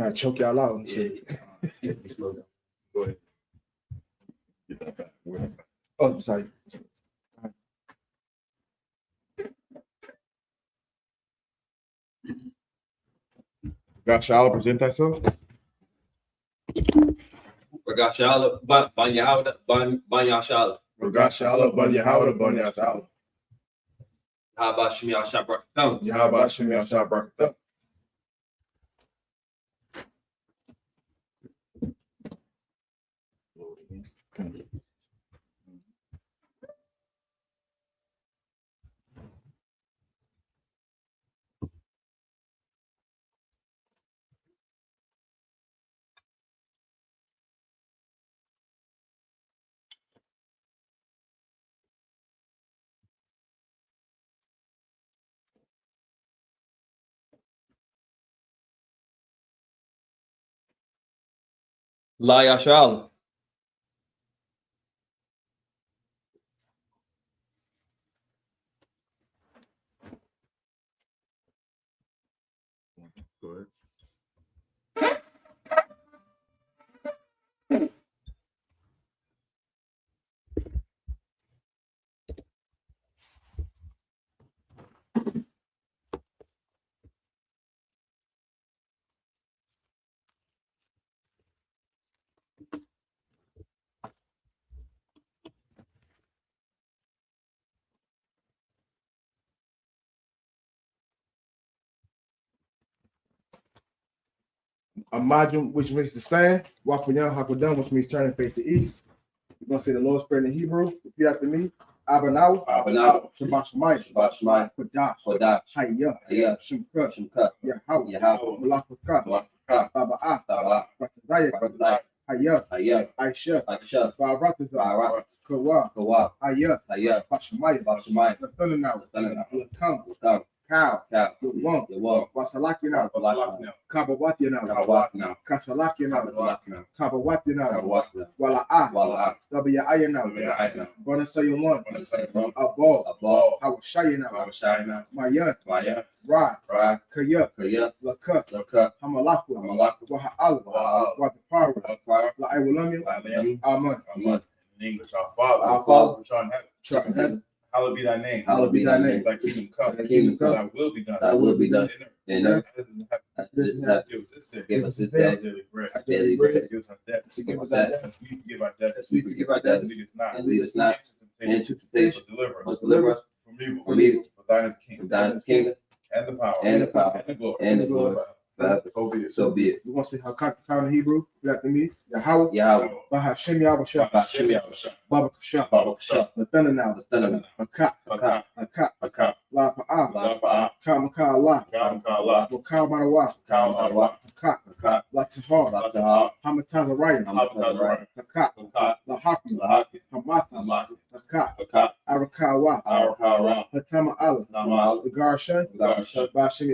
I choke y'all out and shit. Go ahead. Get that back. Oh, I'm sorry. Got Shala, present thyself. Ragat Shala, Ban Yahanna, Ban Yashala. Ragat Shala, Ban Yahanna, Ban Yashala. Haba Shemi Asha Brakatham. Yahaba Shemi Asha Brakatham. La Yashala. Go ahead. Imagine, which means to stand. Wapayan Hakodam, which means turn and face the east. You're going to say the Lord's Prayer in Hebrew. Repeat after me. Abanaw. Shabbat Shemayim. Kodash. Hayya. Shemka. Yahweh. Malakutka. Baba'ah. Ratazayah. Hayya. I.S.U.P.K. Baratazah. Kawa. Hayya. Bashemayim. Nathanaw. Lakam. Cow. Yawam. Wasalakina. Kabawatina. Kasalakina. Kabawatina. Wala'ah. Wiyayana. Bonasayumon. Abal. Hawashayana. Mayan. Ra. Kaya. Laka. Hamalakwa. Waha'ala. Watapara. La'iwalami. Amen. In English, our Father, which art in heaven, hallowed be thy name. Thy kingdom come. Thy will be done. And earth as as it is in heaven. Give us this day our daily bread. Give us our debts. Forgive us our debts. As we forgive our debtors. As we forgive our debtors. And lead us not into temptation, but deliver us from evil. For thine is from thine is the kingdom, and the power, and the power, and the glory, forever. So be it. We're going to say how count in Hebrew. Repeat after me. Yahweh. Bahashem Yahweh. Baba Kasha. Nathanaw. Akat. La'pa'ah. Kamaka Allah. Wakal Marawa. Akat. Latahar. Hamatazarayim. Akat. Lahaki. Hamati. Akat. Arakawa. Hatama Allah. Garshan. Bahashem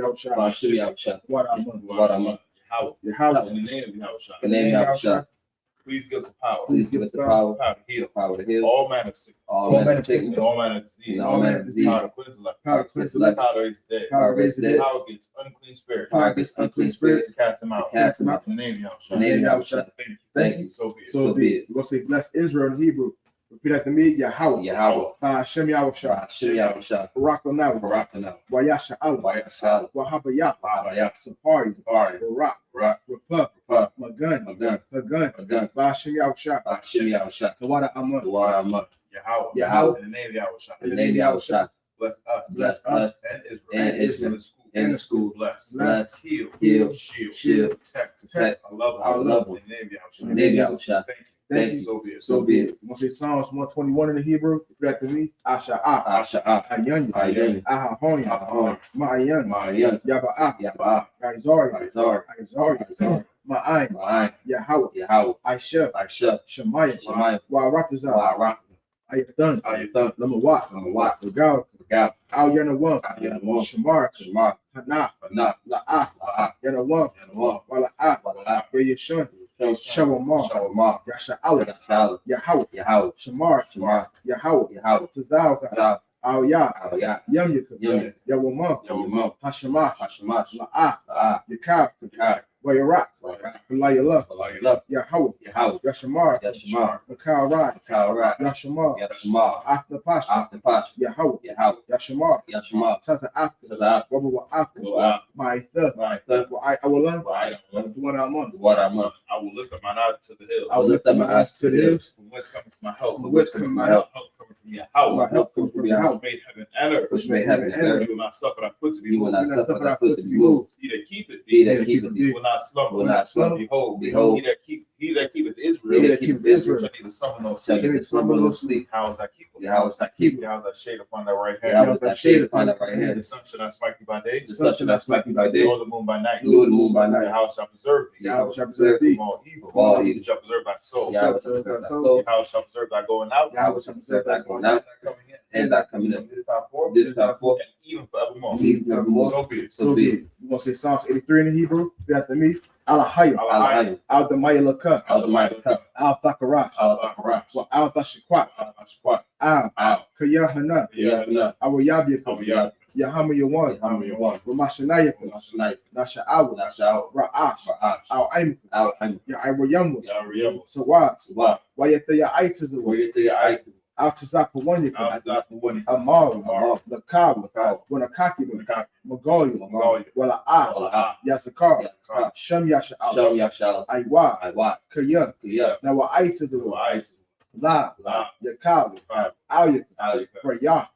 Yahweh. What I'm Yahweh. In the name of In the name of Yahweh. Yahushua. Please give us the power. Please give us the power to to heal all manner of sickness, all manner of sickness, and all manner of disease, and all manner of disease, power to cleanse the leper, Power to cleanse the leper, power to raise the dead, power to raise the dead, power against unclean spirits, power against unclean spirits, to cast them out. cast them out. In the name of Yahushua. In the name of Yahushua. Thank you. So be it. So be it. We're going to say bless Israel in Hebrew. Repeat after me. Yahweh. Bahashem Yahweh. Yahushua. Barakatham. Wayasha Allah. Wahabaya. Safari. Barak. Rapah. Magun. Hagun. Bahashem Yahweh. Tawada Amun. Yahweh. In the name of Yahushua. In the name of Yahushua. Bless us and Israel. And the school. Bless. Heal. Shield. Protect. I love them. In the name of Yahushua. In the name of Yahushua. Thank you. So be it. So be it. We're going to say Psalms 121 in the Hebrew. Repeat after me. Asha'ah. Hayanya. Ahahonya. Ma'ayan. Yaba'ah. Isaiah. Ma'ayin. Yahweh. I.S.U.P.K. Shemayim. Waratazah. Ayathan. Lamawat. Regal. Al-Yanawam. Shamar. Hana. La'ah. Yanawam. Wala'ah. Yeshun. Shawamar. Yasha Allah. Yahweh. Shamar. Yahweh. Tazal. Al-Yah. Yamyaka. Yawamam. Hashemah. La'ah. Yakab. Wayarak. Yahweh, Yahweh, Yashamar, Yashamar, Makarai, Karai, Yashamar, Yashamar, after Pasha, after Pasha, Yahweh, Yahweh, Yashamar, Yashamar, Tasa after, Tazah, Wabba after, Wa, my third, my third, I will learn Wa, what I'm on. what I'm on. I will lift up my eyes to the hills. I will lift up my eyes to the hills. From whence cometh my help? From whence cometh my help? Help coming from Yahweh. My help comes from Yahweh, Which made heaven and earth. Which made heaven and earth. You will not suffer thy foot to be You will moved. not suffer thy foot to be moved. He that keepeth He thee that keepeth thee will not slumber. will not slumber. Behold, Behold, he that keepeth Israel. he that keepeth Israel shall neither slumber nor shall sleep. neither slumber nor sleep. How is thy keeper? Yahweh is thy keeper. Yahweh is thy shade upon thy right hand. Yahweh is thy shade upon thy right The hand. sun shall not smite thee by day. The sun shall not smite thee by day, Nor the moon by night. nor the moon by night. Yahweh shall preserve thee. Yahweh shall preserve thee From all evil. From all evil. He shall preserve thy soul. Yahweh shall preserve thy soul. Yahweh shall preserve thy going out. Yahweh shall preserve thy going out thy coming in. and thy coming in. This time forth. This time forth, And even forevermore. and even forevermore. So be it. So be it. You're going to say Psalms 83 in the Hebrew. Repeat after me. Alahayim, Alahayim, Al Damaya Laka, Al Damaya Laka, Al Thakarash, Al Thakarash, Al Thashikwat, Al Yahanna, Yahanna, Al Yabiyakum, Yahanna Yawan, Yahanna, Ramashanayakum, Yahanna, Nasha'aw, Nasha'aw, Ra'ash, Ra'ash, Al Aim, Al Aim, Ya'aywayamu, Yahweh. Sawat, Sawa, Wayataya Aitazu, Wayataya, Al Tazapawanyaka, Outside the one. Amal, Amal, Lakawa, Lakawa, Wanakaki, Wanakaki, Magoyu, Magoyu, Wala Wala'a, Yasakar, Yakar, Shem Yasha'al, Shal Yashal, Aywa, Aywa, Kaya, Kiyah, now what I to do, Ice, La, La, Yakali, Five, Alia, Alika, Raya,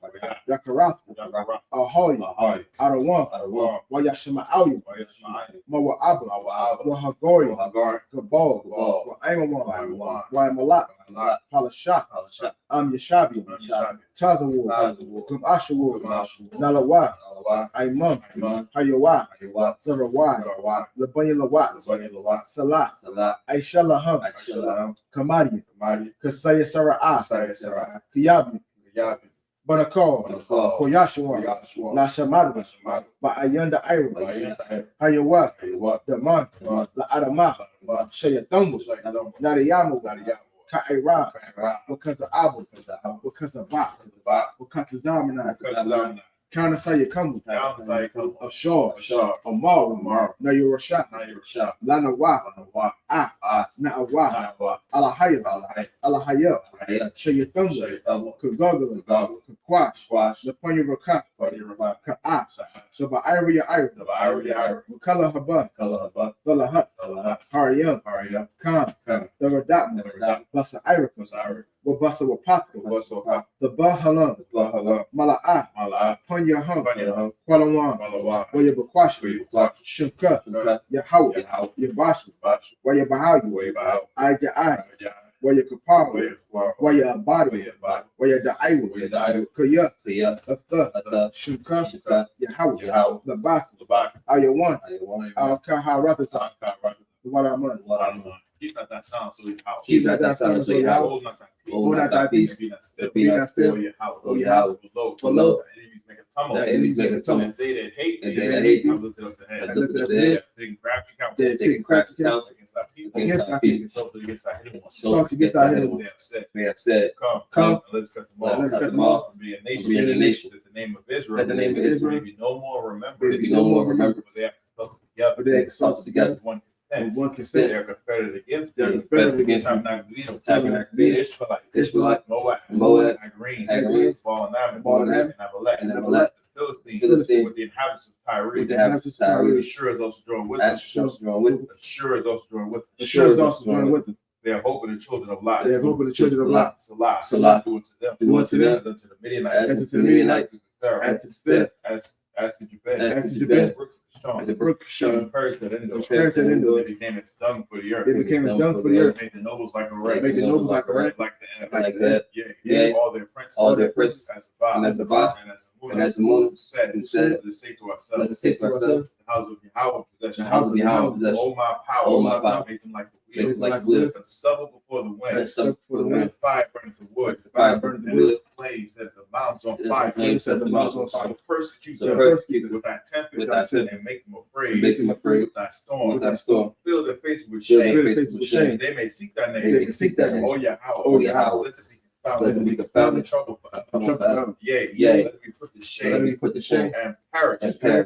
Yakarath, Yakara, Ahoy, Ahai, Arawan, Arawan, Wayashima Alia, Wayashmai, Mawa Abba, Awab, Wahagori, Hagar, Gabal, Gabal, Waimawan, Waimawan, Waimalak, Malak, Palashat, Palashat, Yashabi, Shabi, Tazawu, Tazawu, Gumashawu, Gumashu, Nalawa, Alawa, Aimam, Imam, Hayawa, Aywa, Zarawai, Zarawat, Labanya Lawat, Zabani Lawat, Salah, Salah, Aishalaham, Aishalam, Kamadi, Kamadi, Kasaya Sara'ah, Asai Sarai, Kiyabi, Yabi, Banakal, Banakal, Koyashua, Yashua, Lashamadu, Nashimad, Ba'ayanda Iru, Bayanta, Hayawa, Aywa, Daman, Daman, La Adama, Lawa, Shayatambu, Shayadam, Nadiyamu, Nadiyamu, Ka'ira, Kaira, because of Abu, Kaza, because of Ba, Kaza, because of Zamana, Kaza, Kana Sayakambu, Kaza, Ashar, Ashar, Amaru, Amar, Nayurasha, Nayurasha, Lana Wa, Lanawa, Ah, Na'awa, Nawa, Alahaya, Alahai, Alahaya, Alahaya, Shayatambu, Shayadam, Kagagala, Gabu, Kakwash, Kwash, Lapanya Raka, Padirama, Ka'a, Sa'a, so Ba'ira Ira, Tabari, Wakala Haba, Kalahaba, Balahat, Talaha, Hariyam, Haria, Khan, Khan, Daradam, Neverdat, Basa Ira, Masari, Wabasa Wapaka, Wasoka, the Bahalam, Bahala, Mala'a, Mala, Panya Hum, Panya, Kwalawan, Malawa, Wayabakwashi, Watch, Shunka, Shunka, Yahweh, Yahau, Yabashi, Bash, Wayabahayu, Way Bao, Aja, Aja, Wayakapawa, Way War, Wayabadi, Way Bad, Wayadaiwa, Way Dadu, Kaya, Kiyah, Atha, Ata, Shunka, Shika, Yahweh, Yahau, the Bak, Labak, Ayawan, Ayawan, Al Kaharatha, Sanka, the Wadaman. Waraman. Keep that sound so you out. Keep that sound so you out. Hold not that peace. Hold not thy peace. Be not still. Be not still. Oh, your house. Oh, your house. Below. The enemies make a tumult. The enemies make a tumult. And they that hate And thee, they that hate thee, I lifted up the head. I lifted up the head. Taking crafty counsel. They're taking crafty counsel Against thy people. against thy people. So against thy hidden ones. So against thy hidden They have said, they have said, Come, Come. let us cut them Let off. us cut them off. And be a and be nation. a nation. That the name of Israel. That the name of Israel may be no more remembered. may be no more remembered. For they have consulted together. But they They consulted together. With one and consent. one They consent. are confederate against They are them. confederate against them. Tabernacle, Tabernacle, Israelite, Israelite, Moab, Moab, Agreen, Agreen, Baal-Ammon, Baal-Ammon, and Amalek, and Amalek, the Philistines, Philistine, with the inhabitants of Tyre, with the inhabitants of Tyre, as sure as those who join with as us, sure as drawn with as sure as those who join with us, The sure is also joined with them. they are hope of the children of Lot. They have hope of the children of Lot. Salah, Salah, do unto them, do unto them, as unto the Midianites, as unto the Midianites, As to Steph, as to Jabez, as to Jabez, strong, and the brook Shun shone. Paris that ended, Which Paris that ended. it became its dung for the earth. It became a dung for the earth. Make the nobles like a rat. Make the nobles like a rat. Like the ant. like that. Yeah. All their princes. All their princes. As a And as a Ba, and as the moon, said, who said, let us say to let ourselves, us take to ourselves, the house of Yahweh possession. the house of Yahweh possession. Oh my power. Oh, my power. Make them like the Make wheel. them like wood. And stubble before the wind. And stubble before the And wind. fire burning the wood. The fire burning the And wood. flames set the mountains on And fire. flames set the mountains on fire. So persecute So them persecute them with thy tempest with thy tempest. and make them and afraid. make them afraid With thy storm. with thy storm. Fill their faces with Fill shame. their faces with shame. They may seek thy They name. can seek thy name. Oh Yahweh. Oh, Yahweh. Let them be confounded. Let me be confounded. Trouble forever. Yea, Yea. let me put the Let shame me put the shame and perish,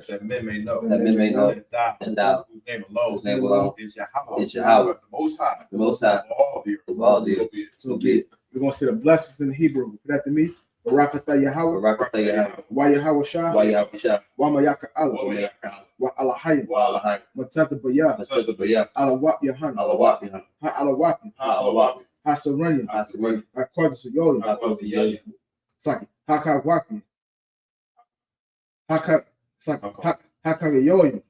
that men may know. that men may know. And thou, whose name alone is Yahweh. Is Yahweh. The Most High. The Most High. Of all the earth. Of all the So earth. be it. So be it. We're going to say the blessings in the Hebrew. Repeat after me. Barakatah Yahweh. Barakatah Yahweh. Wa Yahweh Shah. Wa Yahweh Shah. Wa Mayaka Allah. Wa Mayaka Wa Alahayim. Wa Alahayim. Matata Bayah. Matata Bayah. Alawap Yahanna. Alawap Yahanna. Ha Alawapi. Alawap. Ha Saranya. Asimani. Ha Kardus Yolim. Akoti. Saki. Ha Kawaki. Ha Kagayolim.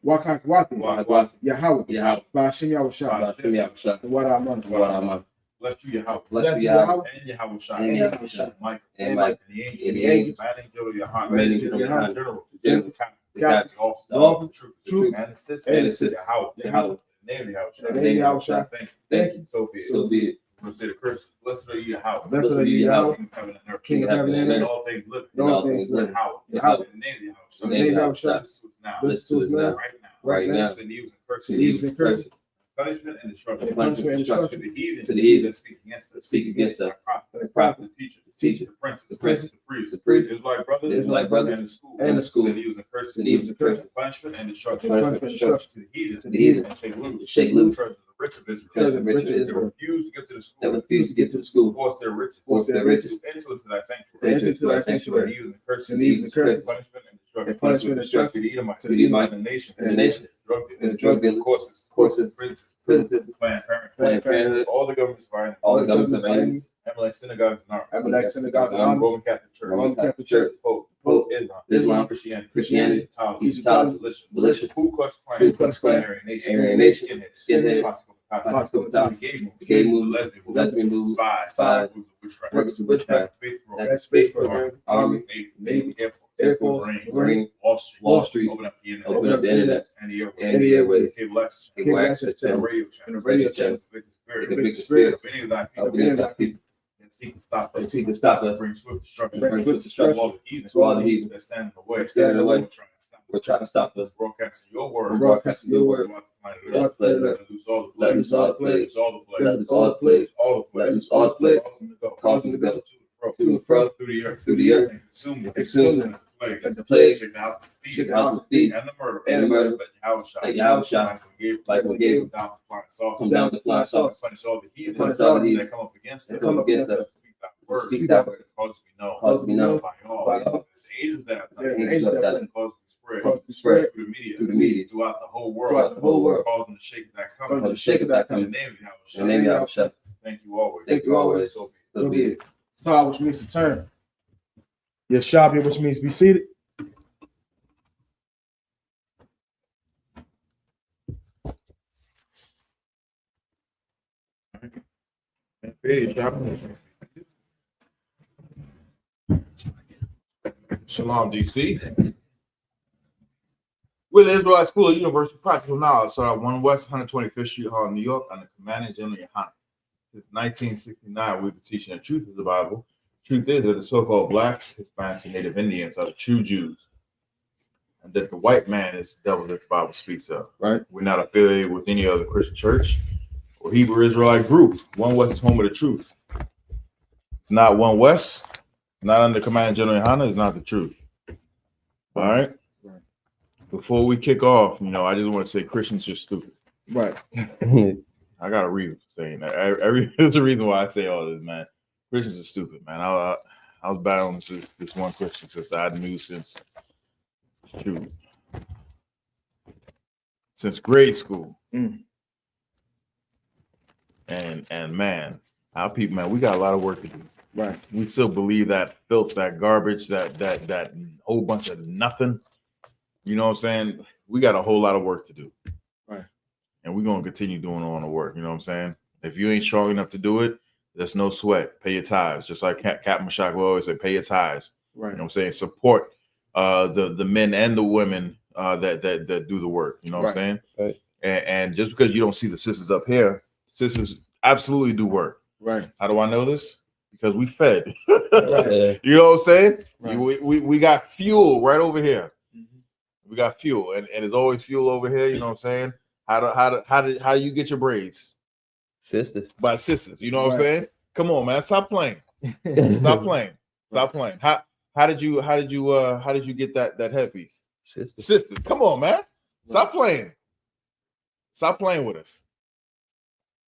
Waka Wati. Wahagwafi. Yahweh. Yahweh. Bashim Yahweh Shah. Bashim Yahweh Shah. What I'm What am Bless you, Yahweh. Bless you, Yahweh. And Yahweh Shah. And Yahweh Shah. Mike. And Mike. And the angels. Manning General Yahanna. Manning General Yahanna. General. Captain. The Officer. Truth. And assist. And assist. Yahweh. Yahweh. Name Yahweh Shah. The name Yahweh Shah. Thank you. So be it. So be it. Blessed be the curse. Blessed are you, Yahweh. Blessed are you, Yahweh. King of heaven and earth. King of heaven and And earth. all things living. And all things living. Yahweh. The name Yahweh Shah. The name Yahweh Shah. Listen to us now. Listen to us now. Right now. To the evils and curses. To the evils and curses. Punishment and destruction. Punishment and destruction. To the heathen. To the heathen. That speak against us. Speak against us. The prophets, the teachers, the princes, the princes, the priests, the priests, Israelite brothers, Israelite brothers, and the school. and the school. To the evils and curses. To the evils and curses. Punishment and destruction. Punishment and destruction. To the heathen. To the heathen. And shake loose. Shake loose. Treasures of the rich of Israel. Treasures of the rich of They Israel. refuse to give to the school. That refuse to get to the school. Force their riches. Force their riches. To enter into thy To sanctuary. enter into thy To the sanctuary. evils and curses. To the evils and curses. Punishment and destruction. And punishment and destruction. To the Edomites. To the Edomites. And the nation. And the nation. And the drug dealers. Courses. Prisons. Planned Parenthood. Planned Parenthood. All the governments of our enemies. All the governments of our enemies. Amalek synagogues and armies. Amalek synagogues and Roman armies. Catholic Church. Roman Catholic Church. Pope. Islam. Christianity. Christianity. Egyptology. Militia. Ku Klux Klan. Ku Klux Klan. Aryan Nation. Aryan Nation. Skinhead. Possible Tops. Gay move. Lesbian move. Spies. Workers of witchcraft. That's space program. program. Army. Navy. Air Force. Marine. Wall Street. Open up the internet. Open up the internet. And the airways. And the airways. Cable access. Cable access And channels. radio And channels. the radio channels. Spirit. The big spirit. Of any of thy Of people. any of thy people. And seek to stop And us. seek to stop us. Bring swift destruction. Bring swift To destruction. all the heathen. To all the heathen. That stand in the way. Stand in the way. We're trying to stop us. We're trying to stop us. Broadcasting your word. From broadcasting your word. Throughout the planet Throughout Earth. the planet Earth. Let loose all the Let plagues. loose all the plagues. Loose all the plagues. Let loose all the plagues. All the plagues. Let loose all the plagues. Cause them to go. Cause them to go. To and fro. Through the earth. Through the earth. And consume them. Consume them. And the plague. Check out the Check thief. out the thief. And the murder. And the murder. But Yahweh Shah. Like Yahweh Shah. Like when Gabriel down the flying sauce. comes down with the flying sauce. Punish all the heathen. Punish all the heathen that come up against that us. come against us. Speak that word. Speak that word. Cause we know. Cause we know. By all. By all. There's angels that have done There's it. angels that have done it. Cause we spread. Cause we spread Through the media. Through the media. Throughout the whole Throughout world. the whole world. Causing the shake that Cause comes. the shake of that In the comes. name of Yahweh Shah. In the name of Yahweh Shah. Thank you always. Thank you always. So be it. So be it. Power, which means to turn. Your Shabbat, which means be seated. Shalom, DC. With the Israelite School of University of Practical Knowledge, started 1 West 125th Street Hall, New York, under Commanding General Yahanna. Since 1969, we've been teaching the truth of the Bible. Truth is that the so-called blacks, Hispanics, and Native Indians are the true Jews, and that the white man is the devil that the Bible speaks of. Right. We're not affiliated with any other Christian church or Hebrew Israelite group. 1 West is home of the truth. It's not 1 West, not under Command General Yahanna, it's not the truth. All right? Right. Before we kick off, I just want to say Christians are stupid. Right. I got a reason for saying that. There's a reason why I say all this, man. Christians are stupid, man. I was battling this one Christian sister I knew since grade school. And man, our people, man, we got a lot of work to do. Right. We still believe that filth, that garbage, that whole bunch of nothing. You know what I'm saying? We got a whole lot of work to do. Right. And we're going to continue doing all the work. You know what I'm saying? If you ain't strong enough to do it, there's no sweat. Pay your tithes. Just like Captain Mashak will always say, pay your tithes. Right. You know what I'm saying? Support the men and the women that do the work. You know what I'm saying? Right. And just because you don't see the sisters up here, sisters absolutely do work. Right. How do I know this? Because we fed. Right. You know what I'm saying? Right. We got fuel right over here. Mm-hmm. We got fuel, and there's always fuel over here. You know what I'm saying? How do you get your braids? Sisters. By sisters. You know what I'm saying? Come on, man. Stop playing. Stop playing. Stop playing. How did you get that headpiece? Sister. Come on, man. Stop playing. Stop playing with us.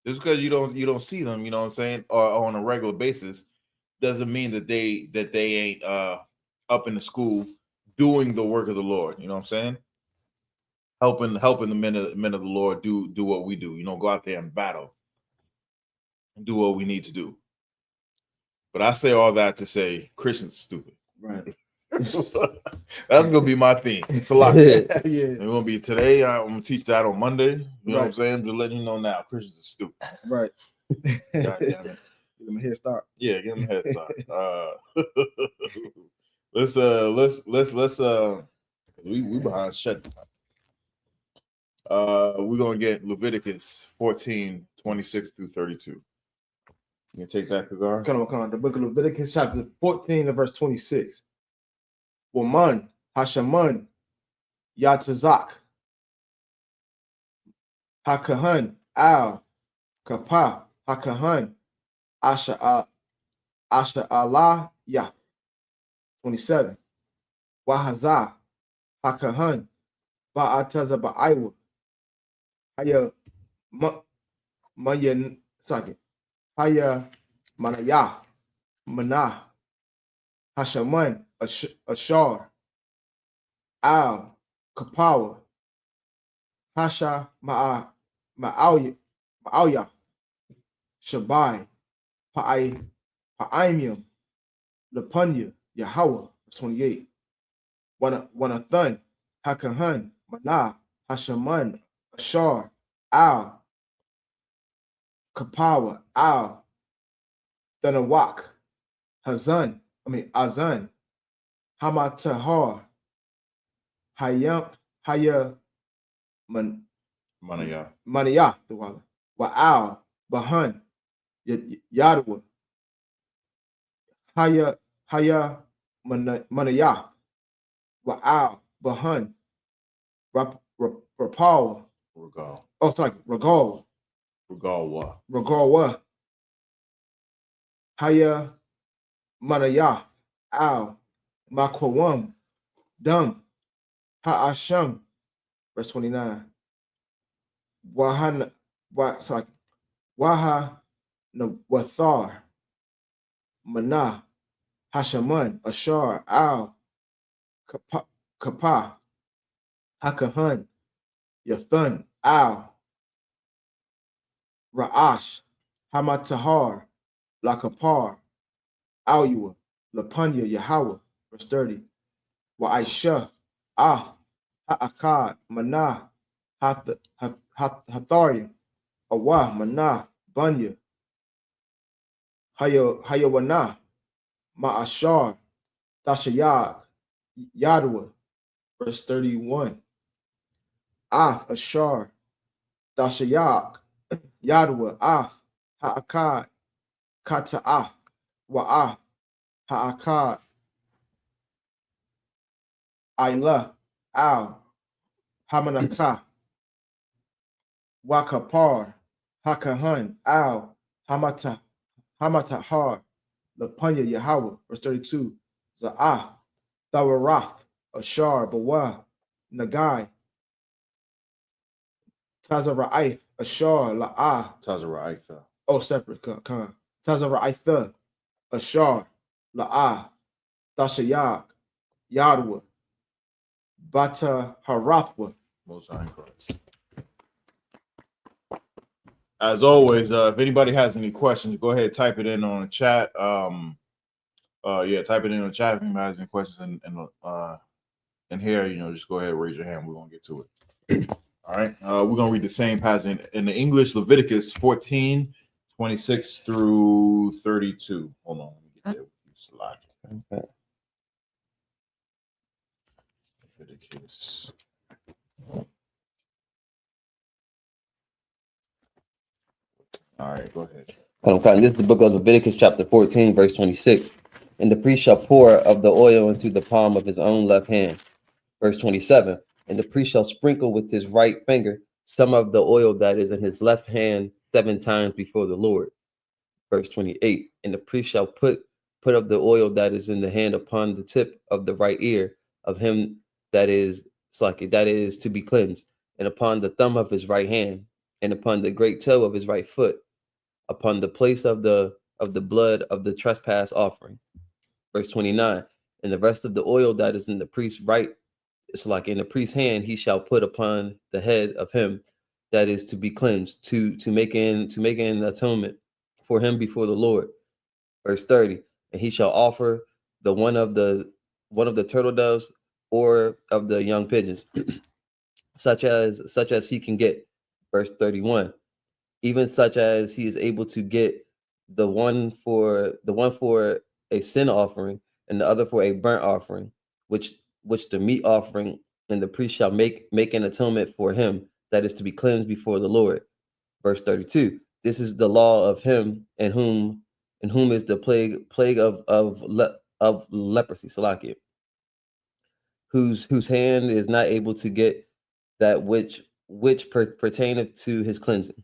Just because you don't see them, you know what I'm saying, or on a regular basis, doesn't mean that they ain't up in the school doing the work of the Lord. You know what I'm saying? Helping the men of the Lord do what we do. You know, go out there and battle and do what we need to do. But I say all that to say Christians are stupid. Right. That's gonna be my theme. It's a lot. Yeah. It's gonna be today. I'm gonna teach that on Monday. You know what I'm saying? Just letting you know now, Christians are stupid. Right. God damn it. Give them a head start. Yeah, give them a head start. Let's we behind shut. We're gonna get Leviticus 14, 26 through 32. You can take that, Kagar. Come on. The book of Leviticus, chapter 14 and verse 26. Woman, Hashaman, Yatzazak, Hakahan, Al, Kapah, Hakahan, Asha Allah, Yah. 27. Wahazah, Hakahan, Ba'ataza Ba'aiwa, Haya Mayan Saki, Haya Manayah, Manah, Hashaman, Ashar, Al, Kapawa, Hasha Ma'auya, Shabai, Pa'imium, Lapunya, Yahweh, 28. Wanathan, Hakahan, Manah, Hashaman, Ashar, Al, Kapawa, Al, Thanawak, Azan, Hamatahar, Haya Manayah, Wa'al, Bahan, Yadwa, Haya Manayah, Wa'al, Bahan, Rapal, Regal, Haya Manayah, Al, Makwam, Dum, Ha'asham, verse 29. Waha Wathar, Manah, Hashaman, Ashar, Al, Kapah, Hakahan, Yathan, Al, Ra'ash, Hamatahar, Lakapar, Alua, Lapunya, Yahweh, verse 30. I.S.U.P.K, Ha'akad, Manah, Hathariah, Awah, Manah, Bunya, Hayawanah, Ma'ashar, Dashayag, Yadwa, verse 31. Ashar, Dashayag, Yadwa, Ha'akad, Kata'af, Wa'af, Ha'akad, Ayla, Al, Hamanakah, Wakapar, Hakahan, Al, Hamatahar, Lapunya, Yahweh, verse 32. Za'ah, Thawarath, Ashar, Bawa, Nagai, Tazara'ith, Ashar, La'ah. Tazara'itha. Oh, separate. Tazara'itha, Ashar, La'ah, Dashayak, Yadwa, Bata Harathwa. Most High in Christ. As always, if anybody has any questions, go ahead, type it in on the chat. Type it in the chat if anybody has any questions in here, just go ahead and raise your hand. We're gonna get to it. All right. We're gonna read the same passage in the English, Leviticus 14, 26 through 32. Hold on, let me get there with you, slide. Okay. Leviticus. All right, go ahead. This is the book of Leviticus, chapter 14, verse 26. And the priest shall pour of the oil into the palm of his own left hand. Verse 27. And the priest shall sprinkle with his right finger some of the oil that is in his left hand 7 times before the Lord. Verse 28. And the priest shall put of the oil that is in the hand upon the tip of the right ear of him that is to be cleansed, and upon the thumb of his right hand, and upon the great toe of his right foot, upon the place of the blood of the trespass offering. Verse 29. And the rest of the oil that is in the priest's in the priest's hand, he shall put upon the head of him that is to be cleansed, to make an atonement for him before the Lord. Verse 30. And he shall offer the one of the turtle doves or of the young pigeons, such as he can get. Verse 31. Even such as he is able to get, the one for a sin offering, and the other for a burnt offering, which the meat offering, and the priest shall make an atonement for him that is to be cleansed before the Lord. Verse 32. This is the law of him in whom is the plague of leprosy, Salakia, whose hand is not able to get that which pertaineth to his cleansing.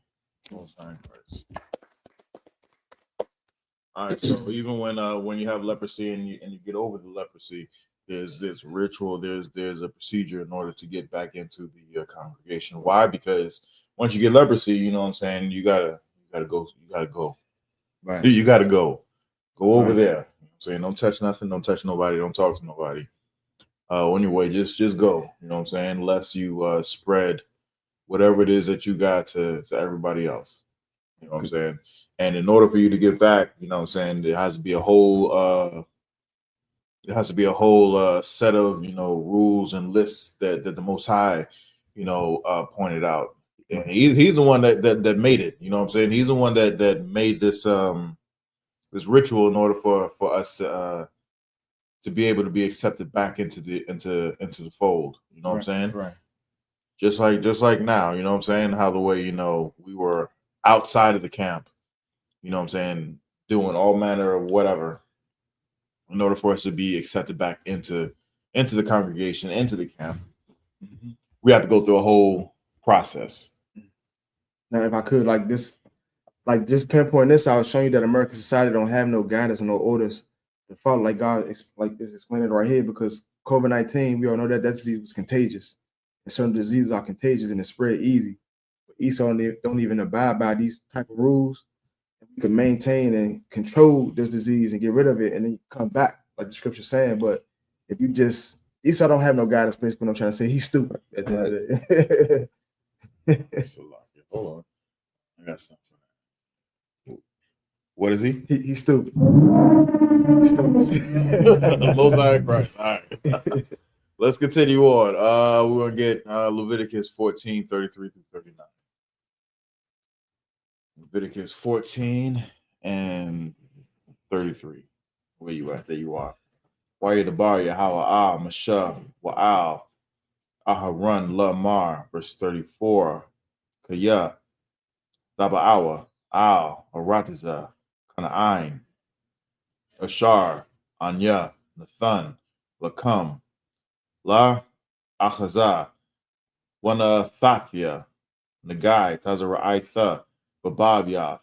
All right, so even when you have leprosy and you get over the leprosy, there's this ritual, there's a procedure in order to get back into the congregation. Why? Because once you get leprosy, you know what I'm saying, you gotta go. Right. You gotta go over Right. there. You know what I'm saying, don't touch nothing, don't touch nobody, don't talk to nobody. Anyway, just go. You know what I'm saying, unless you spread whatever it is that you got to everybody else. You know what I'm saying? And in order for you to get back, you know what I'm saying, there has to be a whole set of, you know, rules and lists that the Most High, you know, pointed out. And he's the one that made it. You know what I'm saying? He's the one that made this this ritual in order for us to be able to be accepted back into the fold. You know what I'm saying? Right. Just like now, you know what I'm saying? How the way, you know, we were outside of the camp, you know what I'm saying, doing all manner of whatever in order for us to be accepted back into the congregation, into the camp. We have to go through a whole process. Now, if I could, just pinpoint this, I was showing you that American society don't have no guidance and no orders to follow, like God is explaining right here, because COVID-19, we all know that disease was contagious, and certain diseases are contagious and they spread easy. But Esau don't even abide by these type of rules. We can maintain and control this disease and get rid of it, and then come back, like the scripture saying. But if you just Esau don't have no guidance, basically what I'm trying to say, he's stupid at the end of the day. Hold on. I got something. What is he? He's stupid. He's stupid. Most High Christ. All right. Let's continue on. We're gonna get Leviticus 14, 33 through 39. Leviticus 14 and 33. Where you at? There you are. Why the bar Yahweh Masha Wa'al Aharon Lamar, verse 34. Kaya Daba'awa Al Aratiza Kana'ain Ashar Anya Nathan Lakam La Achaza Wana Thathia Nagai Tazara'itha Babab Yath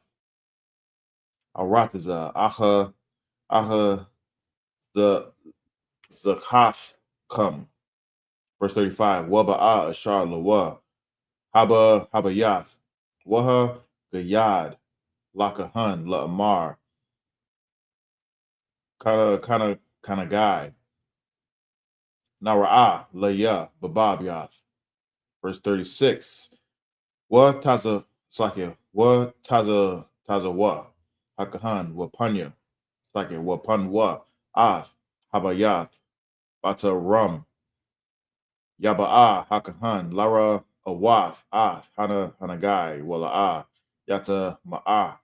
Aratiza Aha the Zakhath come. Verse 35. Waba'a Ashar Lawa Habayath Waha Gayad Lakahan La'amar Kana guy Nara'a Laya Babab Yath. Verse 36. Wa Taza Sakya Wa Taza Wa Hakahan Wapanya Sakya Wapan Wa Ath Habayath Bata Rum Yaba'a Hakahan Lara Awath Ath Hanagai Wala'a Yata Ma'a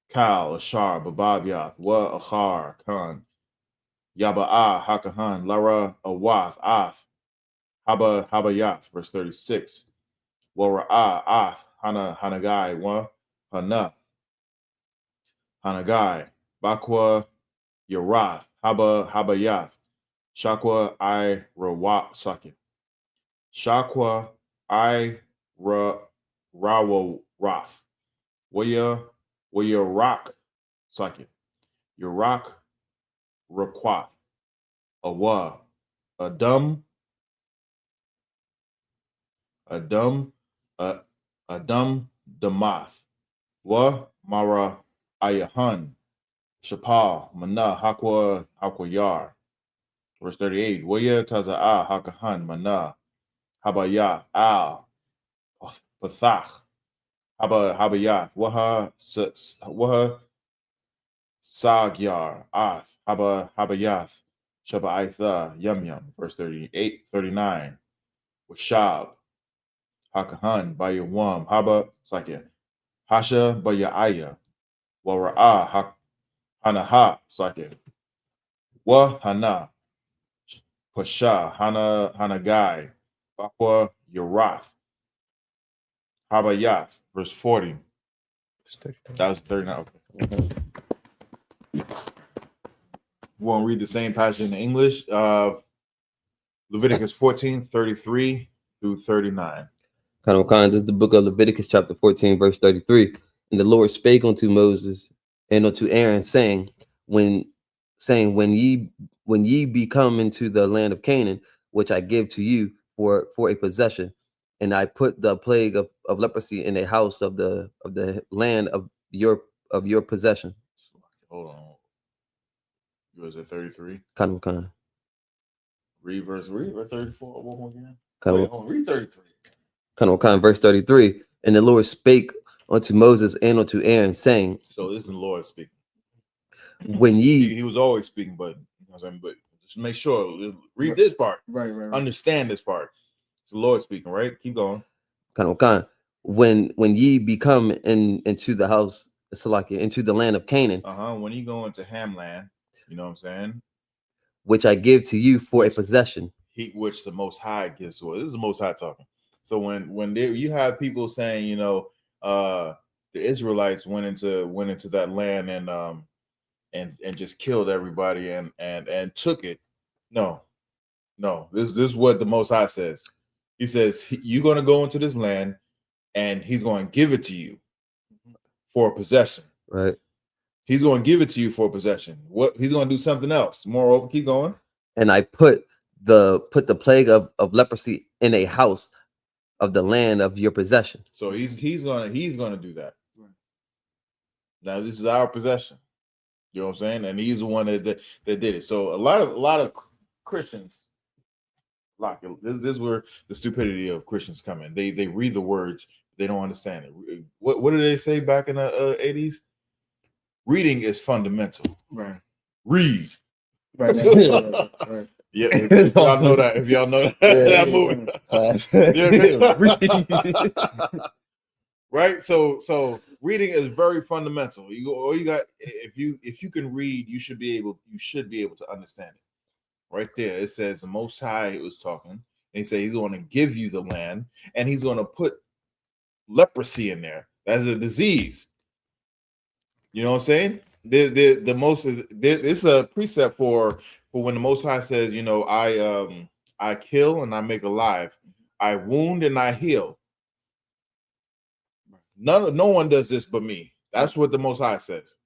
Kal Ashar Bababyath Wa Achar Khan Yaba'a Hakahan Lara Awath Ath Habayath. Verse 36. Wara'a Ath Hanagai Wa Hana Hanagai Bakwa Yarath Habayath Shakwa I Rawa Sakya Shakwa I Rawa Rath Waya Well, your rock, second. Your rock, Raquath. Awa. Adam. Adam. Adam Damath. Wa Mara Ayahan. Shapal. Mana Hakwa Hakwayar. Verse 38. Waya Taza'a Hakahan Mana. Habaya Al. Pathach. Habayath. Waha Sagyar, Ath, Habayath, Shabaitha, Yum. Verse 38, 39. Washab, Hakahan, Bayawam, Haba, Sakya, Hasha, Bayaya, Wara'a, Hanaha, Sakya, Wa Hana, Pasha, Hanagai, Bakwa, Yarath, Habayath. Verse 40. That was 39. Okay. We won't read the same passage in English. Leviticus 14, 33 through 39. This is the book of Leviticus, chapter 14, verse 33. And the Lord spake unto Moses and unto Aaron, saying, when ye be come into the land of Canaan, which I give to you for a possession, and I put the plague of leprosy in a house of the land of your possession. Hold on. Was it 33? Kind of. Read verse 34 one more again. Read 33. Kind of verse 33. And the Lord spake unto Moses and unto Aaron, saying, so this is the Lord speaking. When ye he was always speaking, but but just make sure read this part. Right. Understand this part. It's the Lord speaking, right? Keep going. Kind of. When ye become into the house, into the land of Canaan. When you go into Hamland, you know what I'm saying? Which I give to you for a possession. Which the Most High gives to us. This is the Most High talking. So when you have people saying, the Israelites went into that land and just killed everybody and took it. No. This is what the Most High says. He says you're going to go into this land, and He's going to give it to you for a possession. Right. He's going to give it to you for a possession. What He's going to do something else. Moreover, keep going. And I put the plague of leprosy in a house of the land of your possession. So he's gonna do that. Right. Now this is our possession. You know what I'm saying? And he's the one that did it. So a lot of Christians, this is where the stupidity of Christians come in. They read the words, they don't understand it. What did they say back in the 80s? Reading is fundamental. Right. Read. Right. Right. Yeah, if y'all know that movie. Right. So reading is very fundamental. If you can read, you should be able to understand it. Right there, it says the Most High was talking, and he said He's going to give you the land, and He's going to put leprosy in there. That's a disease. You know what I'm saying? It's a precept for when the Most High says, I kill and I make alive, I wound and I heal. No one does this but me. That's what the Most High says.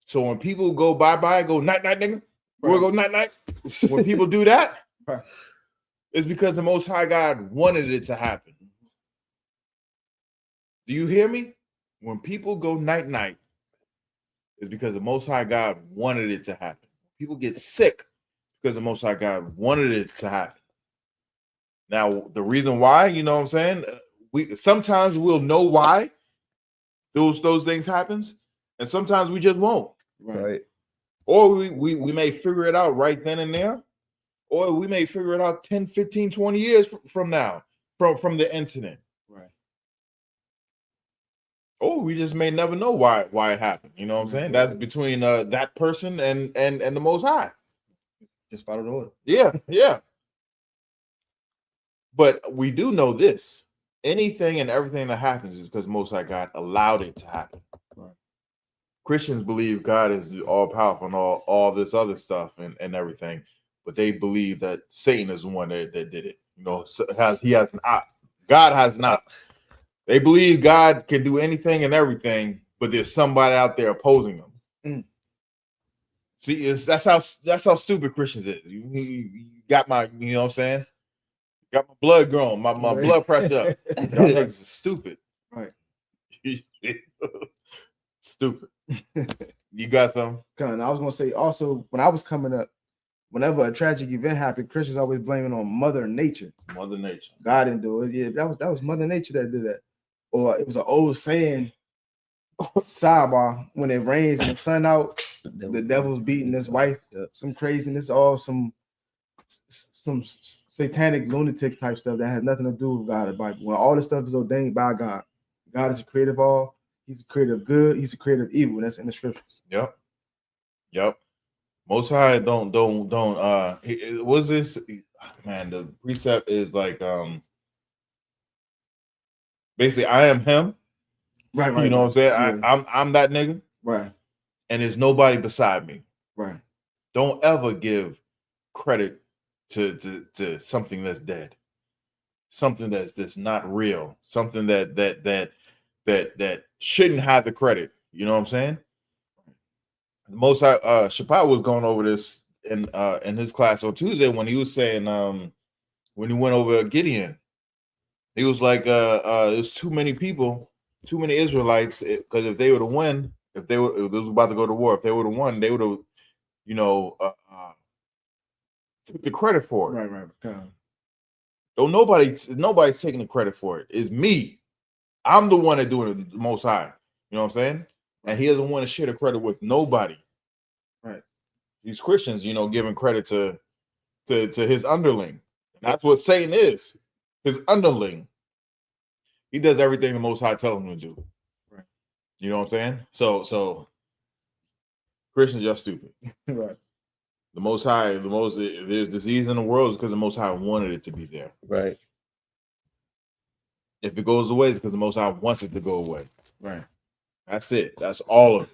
So when people go bye, go night, nigga. We'll go night. When people do that, it's because the Most High God wanted it to happen. Do you hear me? When people go night, it's because the Most High God wanted it to happen. People get sick because the Most High God wanted it to happen. Now, the reason why, you know what I'm saying? Sometimes we'll know why those things happens, and sometimes we just won't. Right. Or we may figure it out right then and there, or we may figure it out 10, 15, 20 years from now, from the incident. Right. Or we just may never know why it happened. You know what I'm saying? That's between that person and the Most High. Just follow the order. Yeah. But we do know this. Anything and everything that happens is because Most High God allowed it to happen. Right. Christians believe God is all powerful and all this other stuff and everything, but they believe that Satan is the one that did it. He has an op. God has not. They believe God can do anything and everything but there's somebody out there opposing them. Mm. See, that's how stupid Christians is. You got my, you know what I'm saying? Got my blood growing, my blood pressure up. Y'all niggas is stupid. Right. Stupid. You got some? I was gonna say also, when I was coming up, whenever a tragic event happened, Christians always blaming on Mother Nature. Mother Nature. God didn't do it. Yeah, that was Mother Nature that did that. Or it was an old saying, sidebar, when it rains and the sun out, the devil's beating his wife. Some craziness, all some satanic lunatics type stuff that has nothing to do with God or Bible. When all this stuff is ordained by God. God is a creator of all. He's a creator of good. He's a creator of evil. That's in the scriptures. Yep. Most High don't was this, man, the precept is like basically I am him. Right. You know what I'm saying? Yeah. I'm that nigga. Right. And there's nobody beside me. Right. Don't ever give credit to something that's dead. Something that's not real. Something that shouldn't have the credit. You know what I'm saying? Most Chappelle was going over this in his class on Tuesday when he was saying when he went over Gideon, he was like there's too many people, too many Israelites, because if they were to win, if they was about to go to war, if they would have won, they would have, you know, took the credit for it. Right. Don't nobody's taking the credit for it. It's me. I'm the one that doing it the Most High. You know what I'm saying? And he doesn't want to share the credit with nobody. Right. These Christians, you know, giving credit to his underling. That's what Satan is. His underling. He does everything the Most High tells him to do. Right. You know what I'm saying? So Christians are stupid. Right. The Most High, there's disease in the world because the Most High wanted it to be there. Right. If it goes away, it's because the Most High wants it to go away. Right. That's it. That's all of it.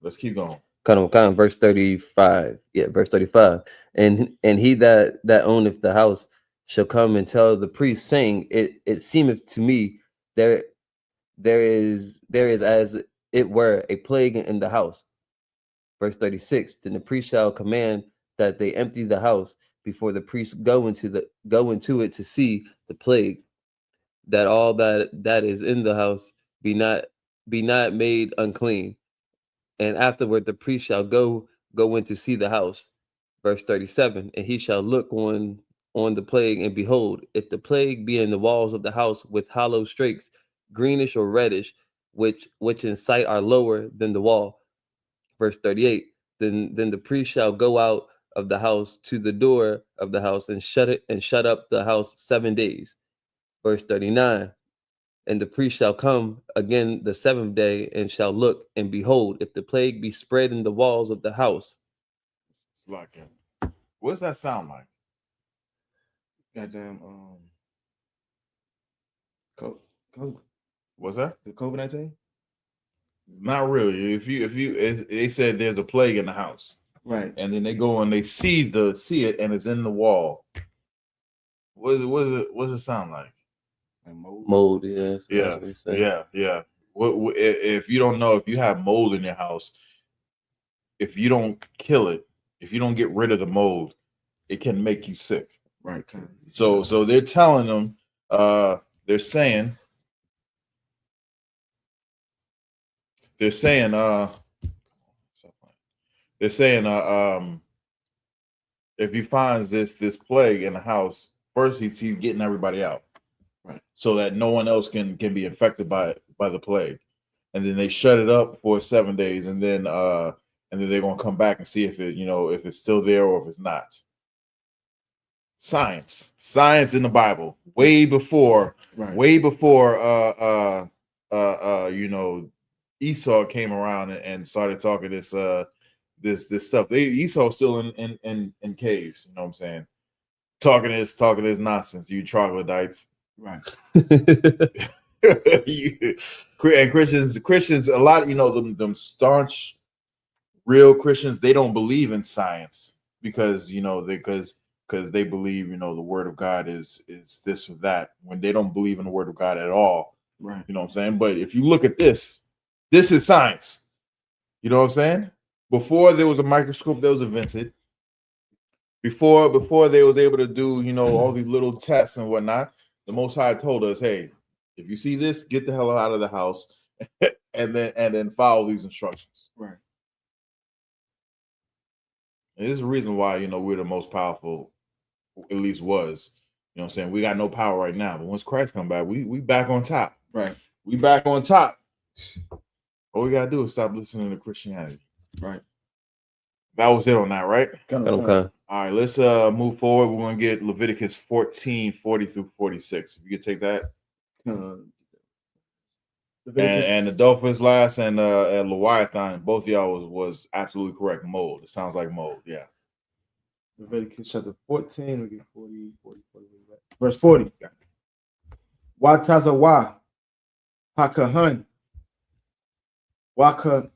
Let's keep going. Kind of verse 35. Yeah, verse 35. And he that owneth the house shall come and tell the priest, saying, It seemeth to me there is as it were a plague in the house. Verse 36. Then the priest shall command that they empty the house before the priest go into it to see the plague, that all that is in the house be not made unclean. And afterward the priest shall go in to see the house. Verse 37. And he shall look on the plague, and behold, if the plague be in the walls of the house with hollow strakes, greenish or reddish, which in sight are lower than the wall. Verse 38. Then the priest shall go out of the house to the door of the house and shut up the house 7 days. Verse 39. And the priest shall come again the 7th day and shall look, and behold, if the plague be spread in the walls of the house. It's like, what does that sound like? Goddamn. COVID. What's that? The COVID-19. Not really. They said there's a plague in the house, Right. and then they go and they see it, and it's in the wall. What does it sound like? And Mold, yes. Yeah. If you don't know, if you have mold in your house, if you don't kill it, if you don't get rid of the mold, it can make you sick. Right. So they're telling them, they're saying, if he finds this plague in the house, first he's getting everybody out. Right. So that no one else can be infected by the plague. And then they shut it up for 7 days, and then they're gonna come back and see if it's still there or if it's not. Science in the Bible, way before Esau came around and started talking this stuff. Esau's still in caves, you know what I'm saying? Talking this nonsense, you troglodytes. Right. And Christians, a lot, them staunch, real Christians, they don't believe in science because they believe, the word of God is this or that, when they don't believe in the word of God at all. Right. You know what I'm saying? But if you look at this, This is science. You know what I'm saying? Before there was a microscope that was invented, before they was able to do, you know, all these little tests and whatnot, the Most High told us, hey, if you see this, get the hell out of the house and then follow these instructions. Right. And this is the reason why, you know, we're the most powerful, at least was. You know what I'm saying? We got no power right now, but once Christ come back, we back on top. Right. We back on top. All we gotta do is stop listening to Christianity. Right. That was it on that, right? Okay. All right, let's move forward. We're gonna get Leviticus 14, 40 through 46. If you could take that. And the Dolphins last and Leviathan, both of y'all was absolutely correct. Mold. It sounds like mold, yeah. Leviticus chapter 14, we get 40, verse 40. Wa tazawa hakahan waka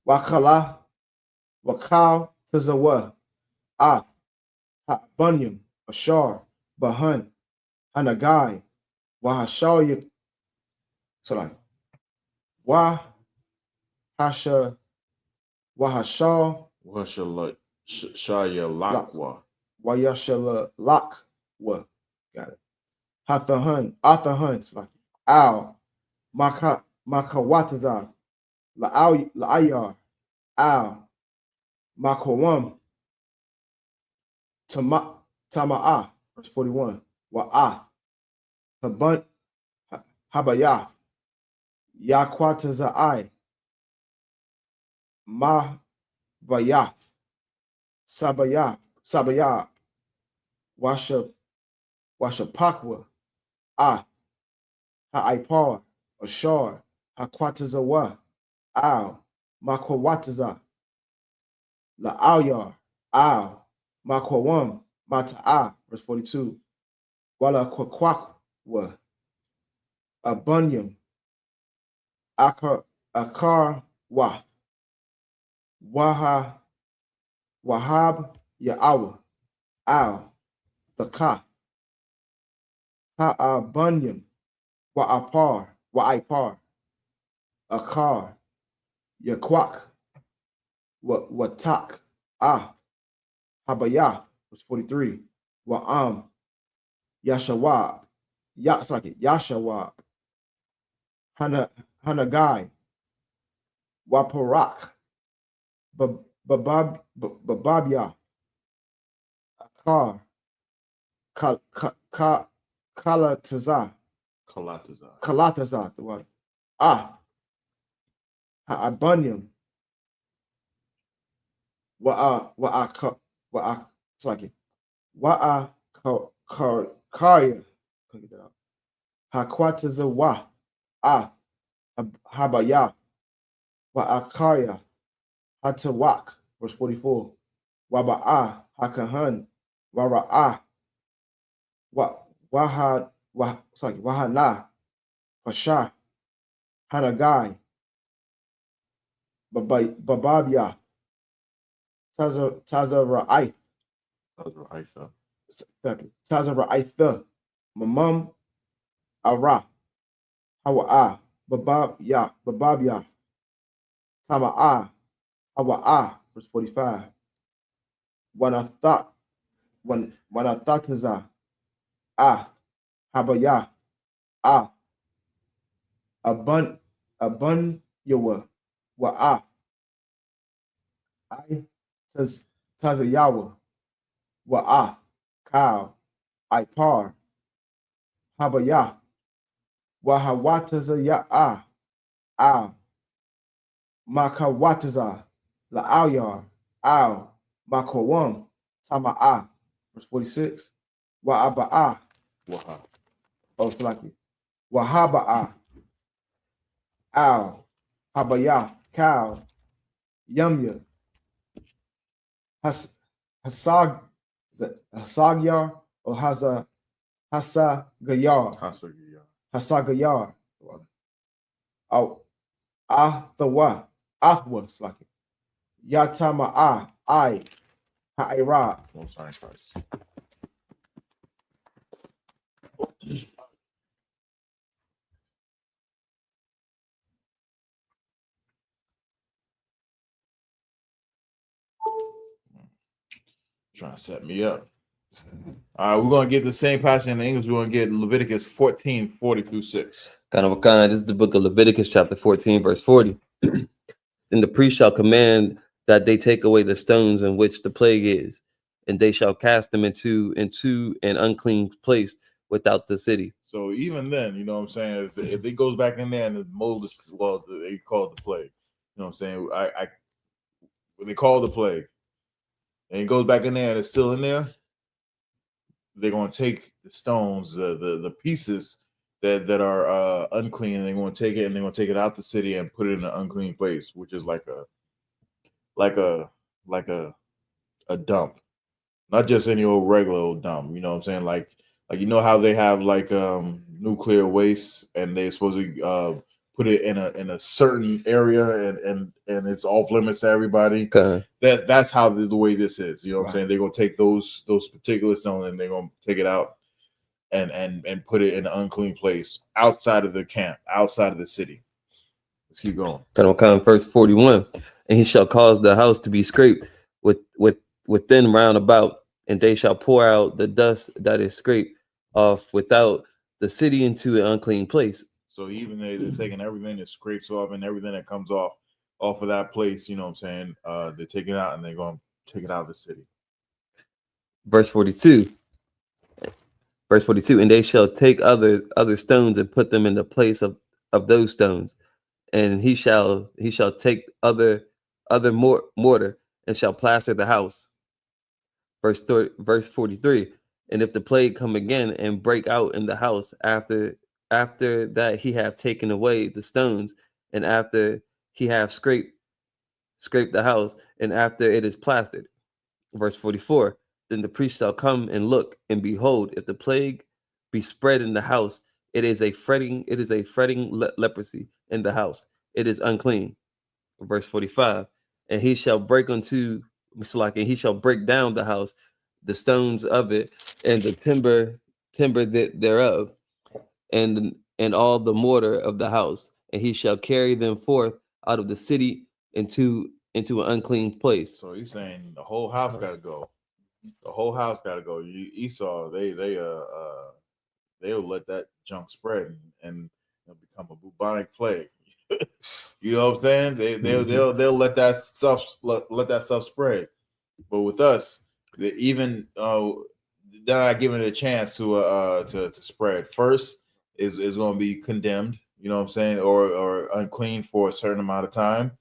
wakala wakal tazawa ha bunyam ashar bahan hanagai wahashal sorry wa hasha wahashal Shaya Lakwa. wayashala lakwa. Got it. Athahan, like Al, Makawataza, La'ayar, Al, Makawam, Tama'a, verse 41, Wa'ath, Habayath, Yakwatazai, Ma Bayath, Sabayah, Washapakwa, Ha'ipar, Ashar, Hakwatazawa, Al, Makwataza, La'alyar, Al, Makwawam, Mata'a, verse 42, Wala Kwakwakwa, Abunyam, Akar Wath, Wahab Ya'awa, Al, Thakah, Ha'abunyam, Wa'ipar, Akar, Yakwak, Watak, Habayah, verse 43, Wa'am, Yashawab, Yashawab, Hanagai, Waparak, Bababya, Akar, Kalatazah, the one, Ha'abunyam, Karya, Hakwatazawa, Habayah, Wa'akarya, Hatawak, verse 44, Waba'a, Hakahan, Wara'ah, Wahana, Pasha, Hanagai, Bababya, Tazara'ith, Mamam, Ara, Hawa'a, Bababya, Tama'a, Hawa'a, verse 45. When I thought Taza, Habaya, Abun Yawa, Wa'a, I Tazayawa, Wa'a, Cow, Ipar, Habaya, Wahawataza Ya'a, Makawataza, La'alyar, Al, Makawam, Tama'a, verse 46, Wa'aba'a, Wahaba'a, Al, Habaya, Cow, Yumya, Hasagyar, or Hasagayar, oh, Athwa, like it. Yatama'a, I, Ha'ira. Most High Christ. Trying to set me up. All right, we're going to get the same passage in English. We're going to get Leviticus 14:40-6. This is the book of Leviticus, chapter 14, verse 40. And the priest shall command that they take away the stones in which the plague is, and they shall cast them into an unclean place without the city. So even then, you know what I'm saying? If it goes back in there and the mold is, well, they call it the plague. You know what I'm saying? When they call it the plague, and it goes back in there and it's still in there, they're going to take the stones, the pieces that are unclean, and they're going to take it and they're going to take it out the city and put it in an unclean place, which is like a dump, not just any old regular old dump. You know what I'm saying? Like you know how they have like nuclear waste, and they're supposed to put it in a certain area, and it's off limits to everybody. Okay. That's how the way this is. You know what I'm Right. saying? They're gonna take those particular stones and they're gonna take it out and put it in an unclean place outside of the camp, outside of the city. Let's keep going. Verse 41. And he shall cause the house to be scraped within round about, and they shall pour out the dust that is scraped off without the city into an unclean place. So even they're taking everything that scrapes off and everything that comes off of that place, you know what I'm saying? They take it out and they're going to take it out of the city. Verse 42. And they shall take other stones and put them in the place of those stones. And he shall take other mortar and shall plaster the house. Verse 43. And if the plague come again and break out in the house after that he have taken away the stones, and after he have scraped the house, and after it is plastered. Verse 44. Then the priest shall come and look, and behold, if the plague be spread in the house, it is a fretting leprosy in the house. It is unclean. Verse 45. And he shall break down the house, the stones of it, and the timber thereof, and all the mortar of the house, and he shall carry them forth out of the city into an unclean place. So he's saying the whole house got to go. The whole house got to go. Esau, they'll let that junk spread and become a bubonic plague. You know what I'm saying? They'll let that stuff spread. But with us, even they're not giving it a chance to spread. First is going to be condemned. You know what I'm saying, or unclean for a certain amount of time.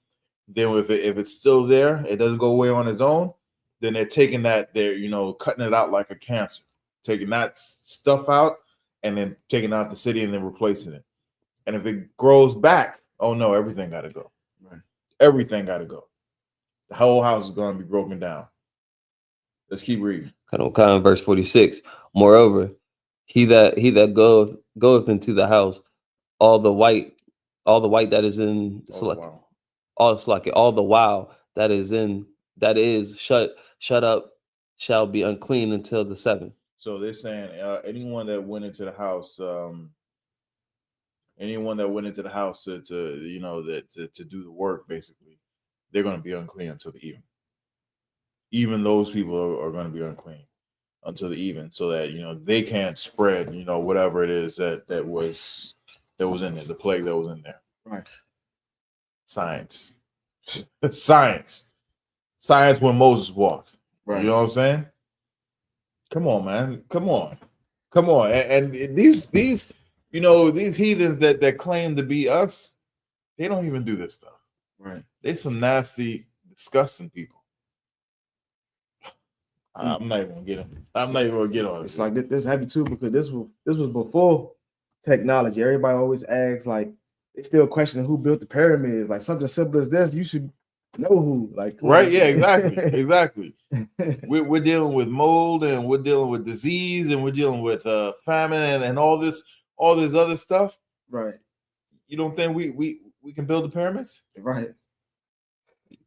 Then if it's still there, it doesn't go away on its own. Then they're taking that, they're cutting it out like a cancer, taking that stuff out and then taking out the city and then replacing it. And if it grows back, oh no, everything got to go. Right. Everything got to go. The whole house is going to be broken down. Let's keep reading. Verse 46. Moreover, he that goeth into the house, all the white that is in all the while that is shut up shall be unclean until the 7th. So they're saying anyone that went into the house, to do the work, basically, they're going to be unclean until the even. Even those people are going to be unclean until the even, so that they can't spread whatever it is that was in there, the plague that was in there. Right. Science when Moses walked. Right. You know what I'm saying? Come on, man. Come on. And these heathens that claim to be us, they don't even do this stuff. Right. They some nasty, disgusting people. I'm not even gonna get on it. It's like this heavy too, because this was before technology. Everybody always asks, like, they still questioning who built the pyramids. Like, something simple as this, you should know who. Like, right? Yeah, exactly. We're dealing with mold, and we're dealing with disease, and we're dealing with famine and all this other stuff. Right. You don't think we can build the pyramids? Right.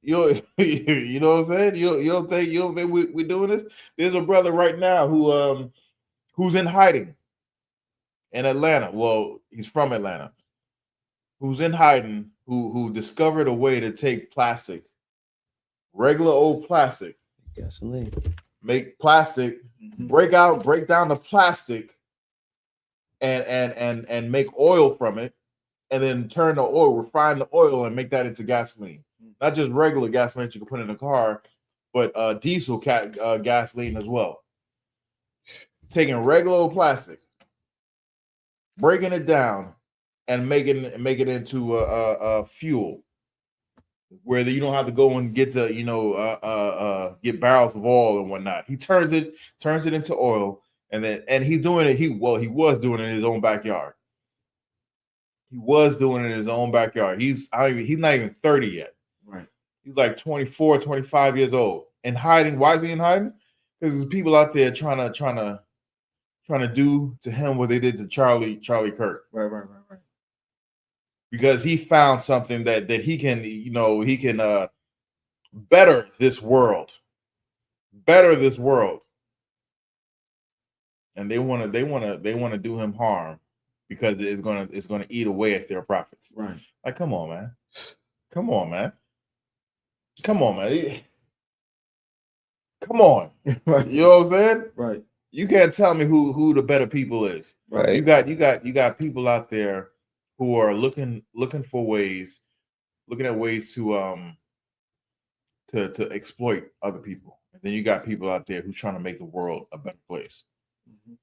You know what I'm saying? You don't think we're doing this? There's a brother right now who's in hiding in Atlanta. Well, he's from Atlanta. Who's in hiding? Who discovered a way to take plastic, regular old plastic, gasoline, make plastic, break down the plastic, and make oil from it, and then turn the oil, refine the oil, and make that into gasoline. Not just regular gasoline you can put in a car, but diesel gasoline as well. Taking regular old plastic, breaking it down, and make it into a fuel, where you don't have to go and get get barrels of oil and whatnot. He turns it into oil, and he's doing it. He was doing it in his own backyard. He was doing it in his own backyard. He's not even 30 yet. Right. He's like 24, 25 years old and hiding. Why is he in hiding? Because there's people out there trying to do to him what they did to Charlie Kirk. Right. Because he found something that he can better this world. And they want to do him harm because it's gonna eat away at their profits. Right. Like, come on, man. Come on, man. Come on. Right. You know what I'm saying? Right. You can't tell me who the better people is. Right. You got people out there who are looking for ways, looking at ways to exploit other people. And then you got people out there who's trying to make the world a better place. Mm-hmm.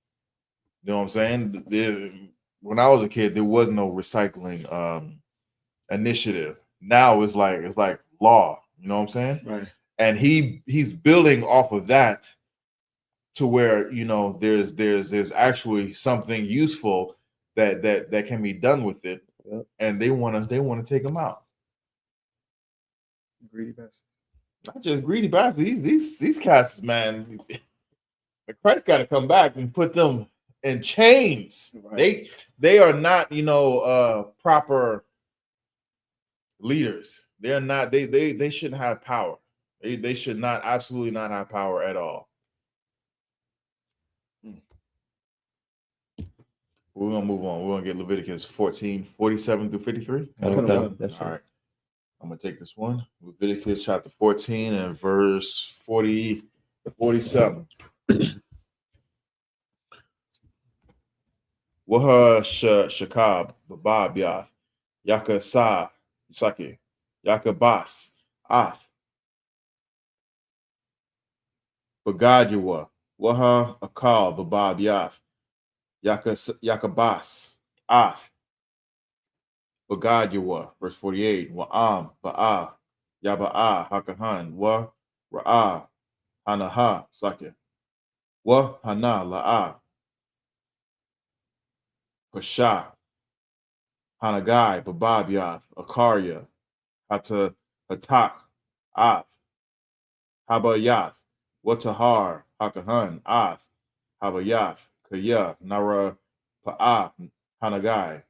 You know what I'm saying? When I was a kid, there was no recycling initiative. Now it's like law. You know what I'm saying? Right. And he's building off of that to where there's actually something useful that can be done with it. Yep. And they want to take him out. Greedy bastard. Not just greedy bastards. These cats, man. The credit got to come back and put them in chains. Right. They are not proper leaders. They're not. They shouldn't have power. They should not, absolutely not have power at all. We're gonna move on. We're gonna get Leviticus 14, 47 through 53. Okay. That's all right. I'm gonna take this one. Leviticus chapter 14 and verse 40 to 47. Waha Shakab, Babab Yath, Yaka Sa, Saki, Yaka Bas, Ath, Bagadiwa, Waha Akal, Babab Yath, Yaka Bas, Ath, Bagadiwa, verse 48, Wa'am, Ba'a, Yaba'a, Hakahan, Wa, Ra'a, Hanaha, Saki, Wa, Hana, La'a, Pasha, Hanagai, Bababyath, Akarya, Hata, Hatak, Ath, Habayath, Watahar, Hakahan, Ath, Habayath, Kaya, Nara, Pa'a, Hanagai,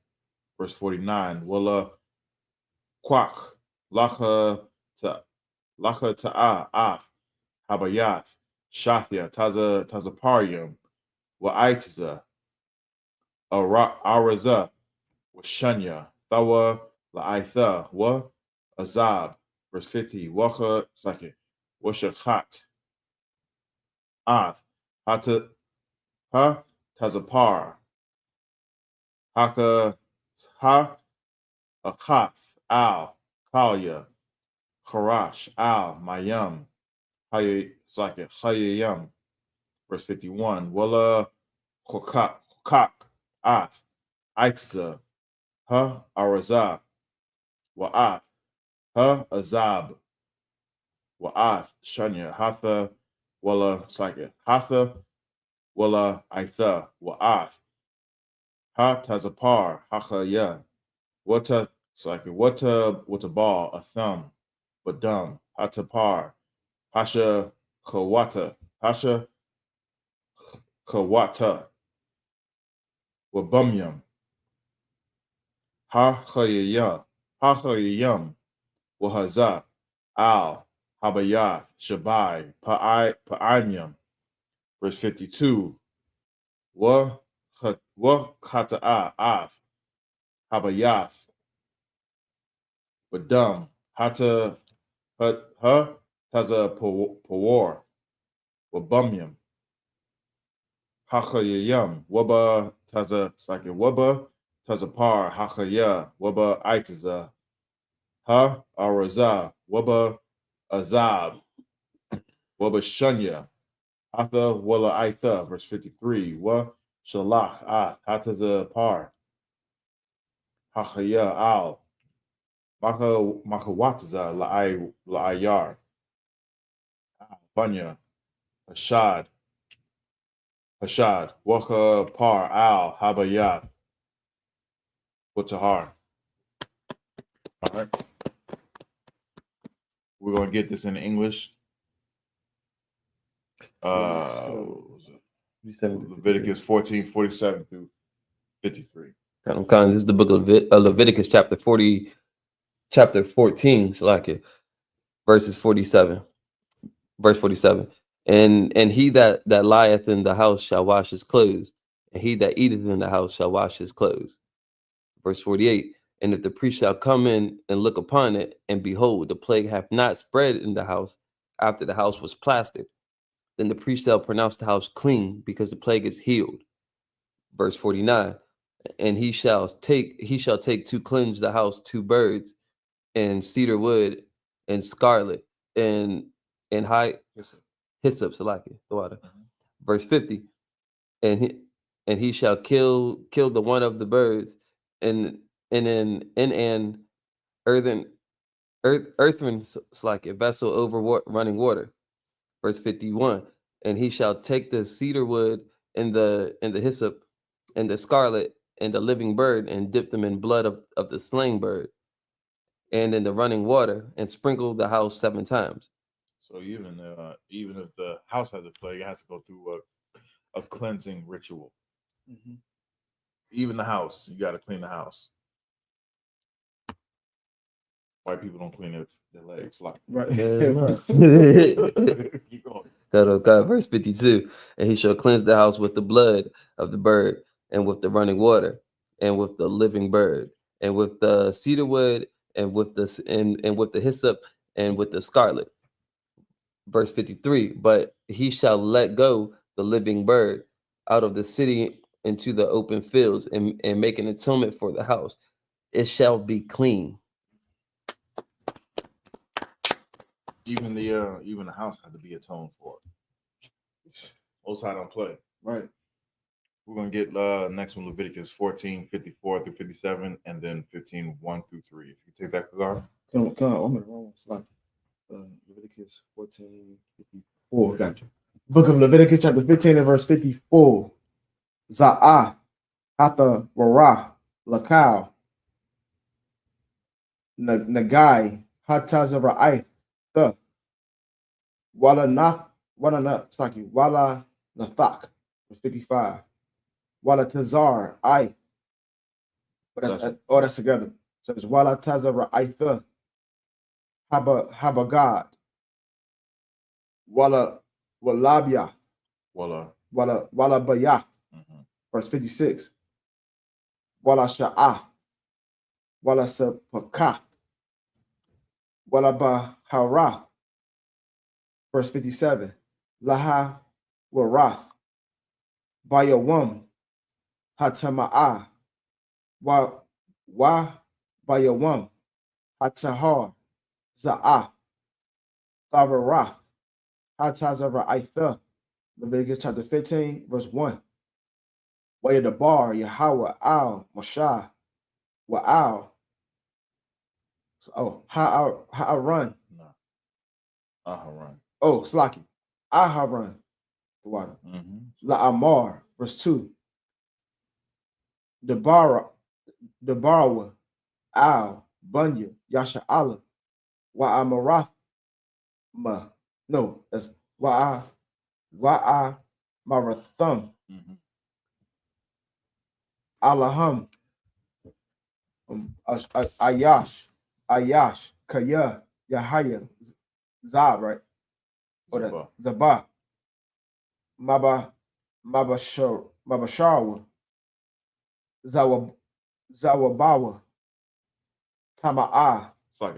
verse 49, Walla, Quak, Lacha Ta'a, Ath, Habayath, Shathia, Tazaparium, Wa'aitiza, Araza, Washanya, Thawa, La'itha, Wa, Azab, verse 50, Wacha, second, Washachat, Ath, Hata, Ha, Tazapar, Haka, Ha, Akath, Al, Kalia, Kharash, Al, Mayam, Hayayam, verse 51, Walla, Kokak, Ath, Aitza, Ha, Arazah, Wa'ath, Ha, Azab, Wa'ath, Shanya, Hatha, Walla, Hatha, Walla, Aitha, Wa'ath, Ha, Tazapar, Hachaya, Wata, Wata Ball, a thumb, Badum, Hatapar, Hasha, Kawata, Wabumyam, Ha-Chayayam, Wahaza, Al, Habayath, Shabai, Pa'imyam, verse 52, Kata'a, Af, Habayath, Badum, Hata, Taza Pawar, Wabumyam. Hachayayam. Waba Taza Saki Waba Tazapar. Hachaya. Waba Itaza. Ha Araza. Waba Azab. Waba Shunya. Atha Wala Aitha. Verse 53. Wa Shalach At Hataza Par. Hachaya Al. Makawataza La'ayar. Banya. Hashad. Waka Par Al Habayat. Butahar. All right. We're going to get this in English. Leviticus 14:47 through 53. This is the book of Leviticus, chapter 14, verse 47. And he that lieth in the house shall wash his clothes, and he that eateth in the house shall wash his clothes. Verse 48. And if the priest shall come in and look upon it, and behold, the plague hath not spread in the house after the house was plastered, then the priest shall pronounce the house clean, because the plague is healed. Verse 49. And he shall take to cleanse the house 2 birds, and cedar wood, and scarlet, and high hyssop, the water. Verse 50. And he shall kill the one of the birds, in an earthen vessel over running water. Verse 51. And he shall take the cedar wood, and the hyssop, and the scarlet, and the living bird, and dip them in blood of the slain bird, and in the running water, and sprinkle the house 7 times. So even if the house has a plague, it has to go through a cleansing ritual. Mm-hmm. Even the house, you got to clean the house. White people don't clean their legs. Right. Keep going. God, verse 52. And he shall cleanse the house with the blood of the bird, and with the running water, and with the living bird, and with the cedar wood, and with the and with the hyssop, and with the scarlet. Verse 53. But he shall let go the living bird out of the city into the open fields, and make an atonement for the house. It shall be clean. Even the house had to be atoned for. Most I don't play. Right. We're gonna get next one, Leviticus 14:54 through 57, and then 15:1 through 3. If you take that, Kagar. Come on, I'm in the wrong slide. Leviticus 14:54. Gotcha. Book of Leviticus, chapter 15 and verse 54. Za'ah, Hatha, Warah, Lakau, Nagai, Hatazara'ai, the Wala Nathak, verse 55. Wala Tazar, I. That's together. So it's Wala Tazara'ai, the Habagad, Wala Walabia, Wala Bayah, verse 56. Wala Sha'ah, Wala Sapakah, Wala Baharath, verse 57. Laha Warath, Bayawam, Hatama'ah, Wa Bayawam, Hatahar, Za'ah, Thavarath, Hatazara'aitha. Leviticus chapter 15, verse 1. Way of the bar, Yahweh, Al, Mashah, Wa'al. Oh, Ha'aran. No. Aharon. Oh, Slaki. Aharan. The water. La'amar, verse 2. Debarawa, Al, Bunya, Yasha'ala, Wa'amarath. No, that's Wa'amaratham. Alaham, Ayash, Kaya, Yahaya, Zab, right? Or Zabah, Mabasharwa, Zawabawa, Tama'ah. It's like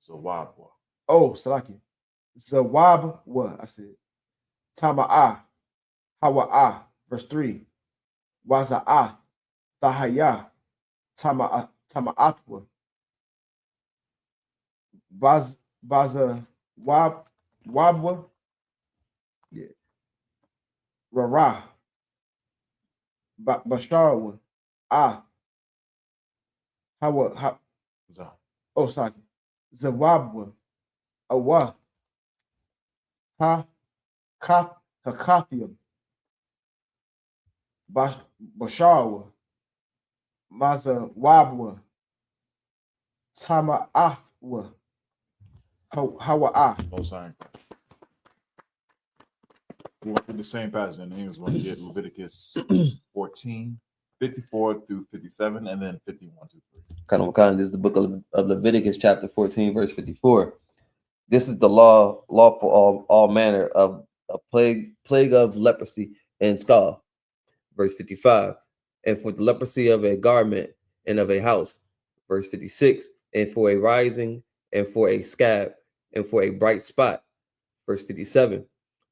Zawabwa. Oh, Salaki. Zawab, what I said, Tama'a, Hawa'a, verse 3, Waza'a, Thahaya, Tama'atwa, Baza, Wabwa, yeah, Rara, Basharwa, Hawa, oh, sorry, Zawabwa, Awa, Hakathium, Basharwa, Maza Wabwa, Tama'athwa, Hawa'a. Most High. We're going to do the same passage, and then we're going to get Leviticus 14, 54 through 57, and then 51 to 3. This is the book of Leviticus, chapter 14, verse 54. This is the law for all manner of a plague of leprosy and scald. Verse 55. And for the leprosy of a garment and of a house. Verse 56. And for a rising and for a scab and for a bright spot. Verse 57.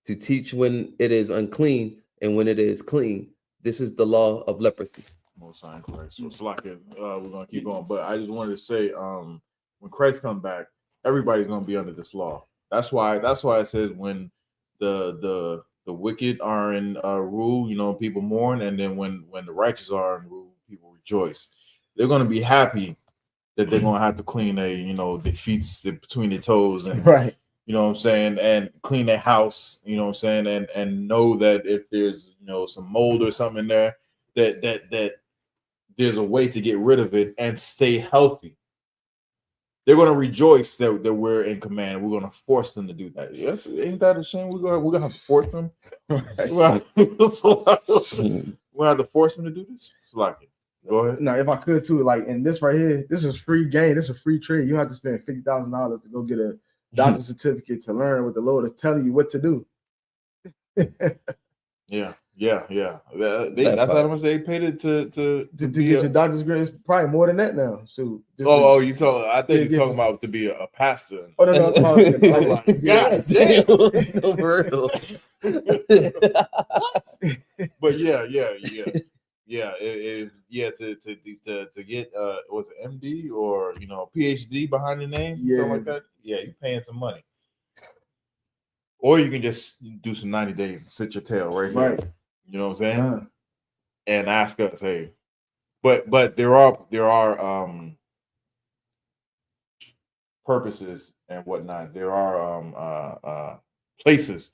To teach when it is unclean and when it is clean. This is the law of leprosy. Most High, correct. So it's like we're going to keep going, but I just wanted to say, when Christ comes back, everybody's going to be under this law. That's why it says when the wicked are in rule, you know, people mourn, and then when the righteous are in rule, people rejoice. They're going to be happy that they're going to have to clean their feet between their toes, and Right. you know what I'm saying, and clean their house, you know what I'm saying, and know that if there's some mold or something in there, that there's a way to get rid of it and stay healthy. They're going to rejoice that we're in command. We're going to force them to do that. Yes, ain't that a shame? We're going to force them. We're going to have to force them to do this. It's like it. Go ahead. Now, if I could too, like in this right here, this is free game. This is a free trade. You don't have to spend $50,000 to go get a doctor's certificate to learn what the Lord is telling you what to do. Yeah. That's how much they paid it to get your doctor's degree. It's probably more than that now. So you talking? I think you're talking about to be a pastor. Oh no, God damn. No, for real. But yeah. To get was it MD or PhD behind the name, something like that. Yeah, you're paying some money. Or you can just do some 90 days and sit your tail right here. You know what I'm saying? And ask us, hey. But there are purposes and whatnot. There are places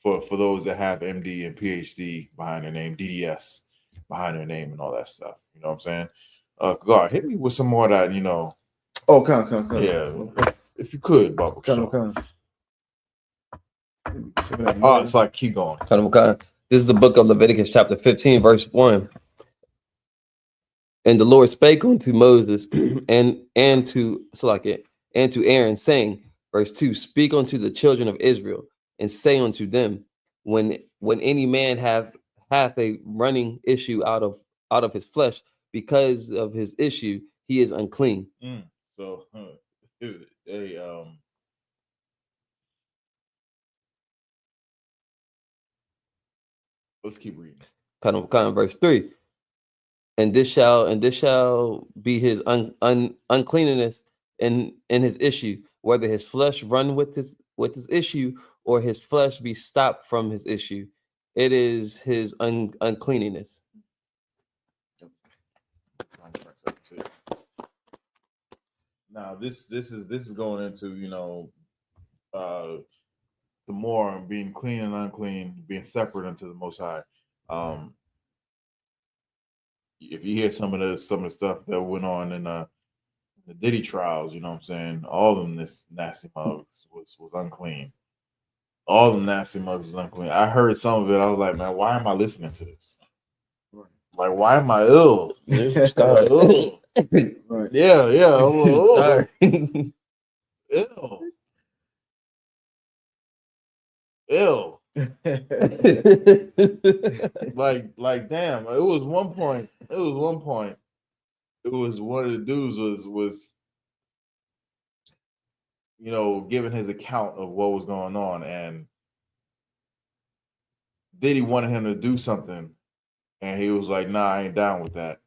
for those that have MD and PhD behind their name, DDS behind their name, and all that stuff. You know what I'm saying? God, hit me with some more of that. Oh, come. Yeah, if you could, Bubba. Come. Oh, it's like keep going. This is the book of Leviticus, chapter 15, verse 1. And the Lord spake unto Moses and to Aaron, saying, verse 2, speak unto the children of Israel, and say unto them, when any man hath a running issue out of his flesh, because of his issue, he is unclean. So, let's keep reading. Kind of verse 3. And this shall be his uncleanness in his issue, whether his flesh run with his issue, or his flesh be stopped from his issue. It is his uncleanness. Now this is going into the more being clean and unclean, being separate unto the Most High. If you hear some of the stuff that went on in the Diddy trials, you know what I'm saying? All of them, this nasty mugs was unclean. All them nasty mugs was unclean. I heard some of it. I was like, man, why am I listening to this? Like, why am I ill? Ill. Right. Yeah. Ill. like damn. It was one point. It was one of the dudes was you know, giving his account of what was going on, and Diddy wanted him to do something, and he was like, "Nah, I ain't down with that."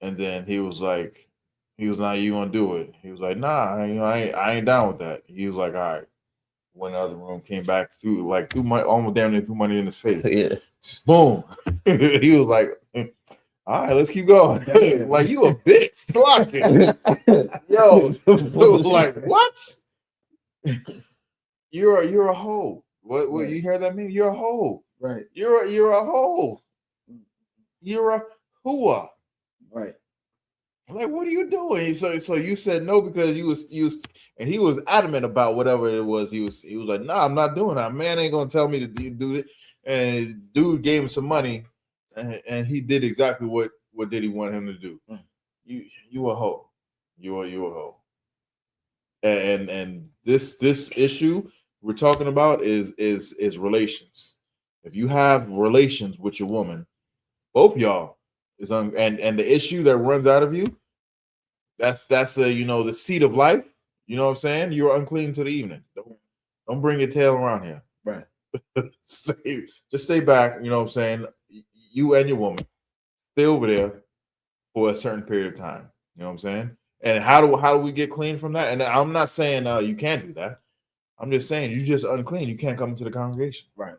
And then he was like, "Nah, you gonna do it?" He was like, "Nah, I ain't down with that." He was like, "All right." Went in the other room, came back threw money, almost damn near threw money in his face. Yeah. Boom. He was like, "All right, let's keep going." Like, you a bitch, flocking. Yo, it was like, what? You're a hoe. What Right. you hear that mean? You're a hoe. Right. You're a hoe. You're a hooah. Right. Like, what are you doing? So you said no because you was and he was adamant about whatever it was. He was like, "Nah, I'm not doing that. Man ain't gonna tell me to do it." And dude gave him some money, and he did exactly what did he want him to do? You a hoe. You a hoe. And this issue we're talking about is relations. If you have relations with your woman, both y'all is and the issue that runs out of you, that's a, you know, the seed of life. You know what I'm saying? You're unclean to the evening. Don't bring your tail around here. Right. Just stay back. You know what I'm saying? You and your woman stay over there for a certain period of time. You know what I'm saying? And how do we get clean from that? And I'm not saying you can't do that. I'm just saying you just unclean. You can't come into the congregation. Right.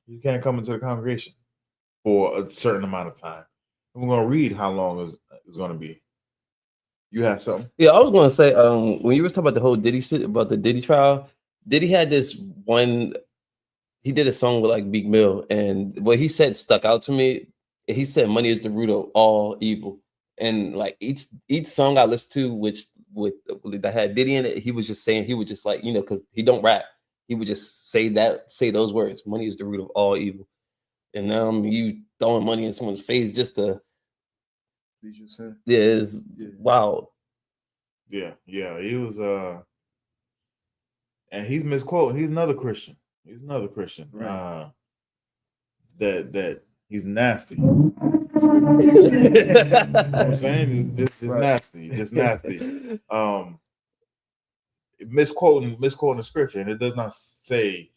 You can't come into the congregation for a certain amount of time. And we're gonna read how long is going to be. You have something? Yeah, I was gonna say, when you were talking about the whole about the Diddy trial, Diddy had this one. He did a song with like Meek Mill, and what he said stuck out to me. He said, "Money is the root of all evil," and like each song I listened to, which that had Diddy in it, he was just saying, he would just like, you know, because he don't rap, he would just say those words. Money is the root of all evil, and you throwing money in someone's face just to. Yeah, it's wild. Yeah, he was and he's misquoting. He's another Christian. Right. That he's nasty. You know what I'm saying? It's just right. Nasty. Just nasty. Misquoting the scripture, and it does not say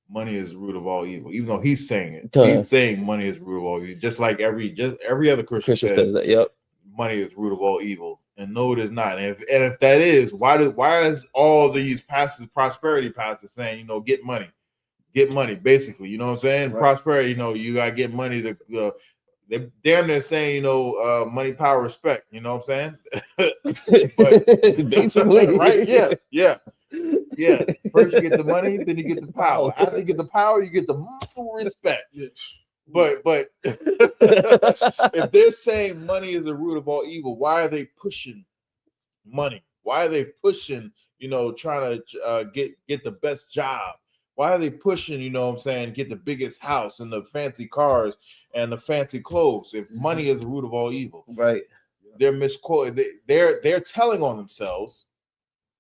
money is the root of all evil, even though he's saying it. He's saying money is the root of all evil, just like every other Christian says that. Yep. Money is the root of all evil. And no, it is not. And if that is, why is all these pastors, prosperity pastors, saying, you know, get money, basically, you know what I'm saying? Right. Prosperity, you know, you gotta get money to they're damn near saying, you know, money, power, respect, you know what I'm saying? But basically, right? Yeah. First you get the money, then you get the power. After you get the power, you get the respect. But if they're saying money is the root of all evil, why are they pushing money? Why are they pushing, you know, trying to get the best job? Why are they pushing, you know what I'm saying, get the biggest house and the fancy cars and the fancy clothes? If money is the root of all evil, right? They're misquoted. They're telling on themselves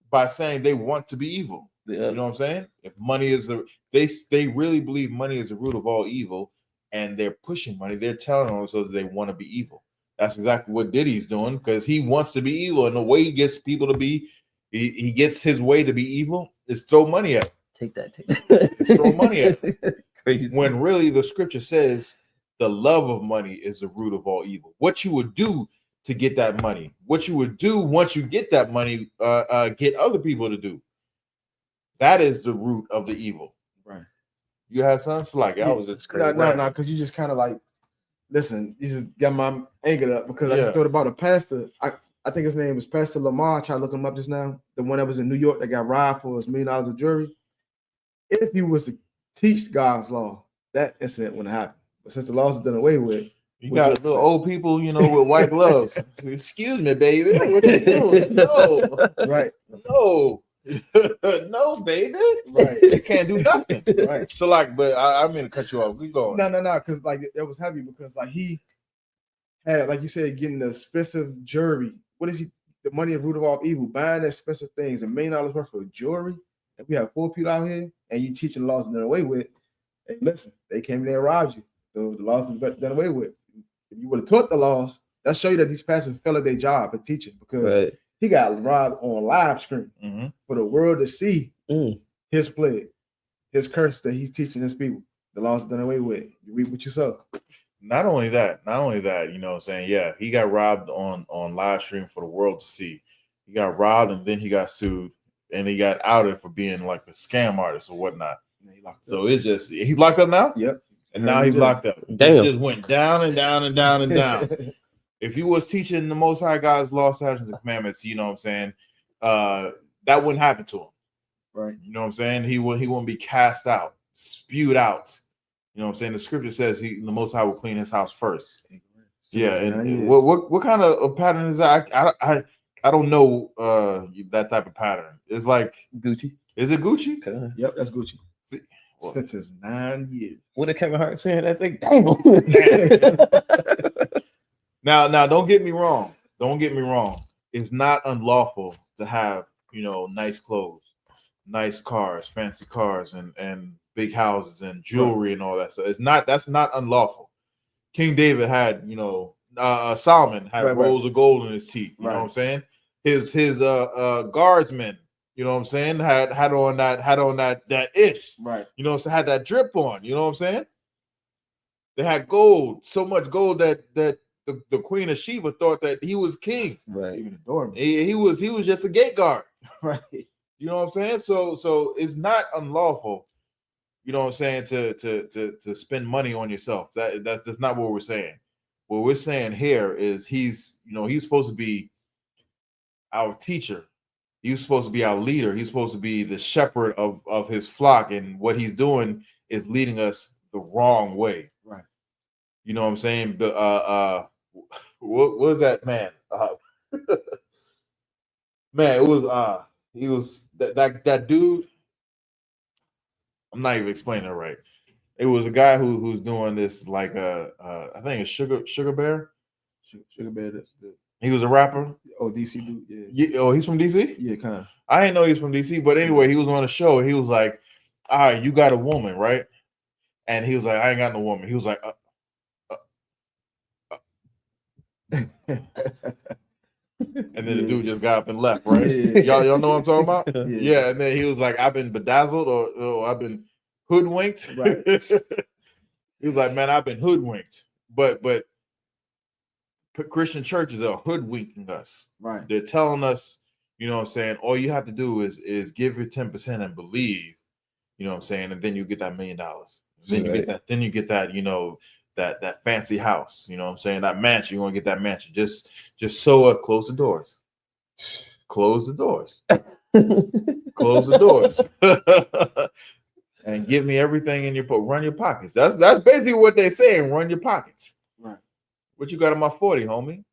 by saying they want to be evil. Yeah. You know what I'm saying? If money is they really believe money is the root of all evil, and they're pushing money, they're telling on themselves they want to be evil. That's exactly what Diddy's doing, because he wants to be evil, and the way he gets people to be, he gets his way to be evil is throw money at him. Take that. Throw money at him. Crazy. When really the scripture says the love of money is the root of all evil. What you would do to get that money, what you would do once you get that money, get other people to do. That is the root of the evil. Right. You had something like I was just crazy. No, because you just kind of like, listen, you just got my anger up because I thought about a pastor. I think his name was Pastor Lamar. I tried to look him up just now. The one that was in New York that got robbed for his $1 million of jewelry. If he was to teach God's law, that incident wouldn't happen. But since the laws are done away with, you got little old people, you know, with white gloves. Excuse me, baby. What you doing? No. Right. No. No, baby. Right. They can't do nothing. Right. So like, but I mean to cut you off. Keep going. No, because like it was heavy because like he had, like you said, getting the expensive jewelry. What is he? The money is root of all evil. Buying expensive things, $1 million worth of jewelry. And we have 4 people out here, and you teaching the laws done away with. And listen, they came in there and robbed you. So the laws are done away with. If you would have taught the laws, that show you that these pastors fell at their job at teaching, because He got robbed on live stream for the world to see his plague, his curse that he's teaching his people. The laws done away with. You read what you saw. Not only that, you know what I'm saying? Yeah, he got robbed on live stream for the world to see. He got robbed and then he got sued and he got outed for being like a scam artist or whatnot. So it's just he's locked up now? Yep. And now he's locked up. Damn. It just went down and down and down and down. If he was teaching the Most High God's law, statutes, and commandments, you know what I'm saying, that wouldn't happen to him. Right. You know what I'm saying? He wouldn't be cast out, spewed out. You know what I'm saying? The scripture says the Most High will clean his house first. Yeah, and what kind of a pattern is that? I don't know that type of pattern. It's like Gucci. Is it Gucci? Yep, that's Gucci. Since it's 9 years. What did Kevin Hart saying? I think. Damn. Now, don't get me wrong. Don't get me wrong. It's not unlawful to have, you know, nice clothes, nice cars, fancy cars, and big houses and jewelry and all that stuff. That's not unlawful. King David had, you know, Solomon had rows of gold in his teeth. You know what I'm saying? His guardsmen, you know what I'm saying, had on that ish. Right. You know, so had that drip on. You know what I'm saying? They had gold, so much gold that the Queen of Sheba thought that he was king. Right. Even the doorman. He was just a gate guard. Right. You know what I'm saying? So it's not unlawful, you know what I'm saying, to spend money on yourself. That's not what we're saying. What we're saying here is he's supposed to be our teacher. He's supposed to be our leader. He's supposed to be the shepherd of his flock, and what he's doing is leading us the wrong way. Right. You know what I'm saying? But what was that, man? Man, it was he was that dude. I'm not even explaining it right. It was a guy who's doing this like I think it's Sugar Bear. Sugar Bear. He was a rapper. Oh, DC dude. Yeah. Oh, he's from DC? Yeah, kind of. I didn't know he was from DC, but anyway, he was on a show and he was like, all right, you got a woman, right? And he was like, I ain't got no woman. He was like, and then the dude just got up and left, right? Y'all know what I'm talking about? Yeah. And then he was like, I've been bedazzled or I've been hoodwinked. Right. He was like, man, I've been hoodwinked. But Christian churches are hoodwinking us. Right. They're telling us, you know what I'm saying, all you have to do is give your 10% and believe, you know what I'm saying, and then you get that $1 million. Then you get that, you know, that fancy house, you know what I'm saying, that mansion. You're gonna get that mansion. Just sew up, close the doors. Close the doors. Close the doors. And give me everything in your run your pockets. That's basically what they're saying. Run your pockets. Right. What you got in my 40, homie?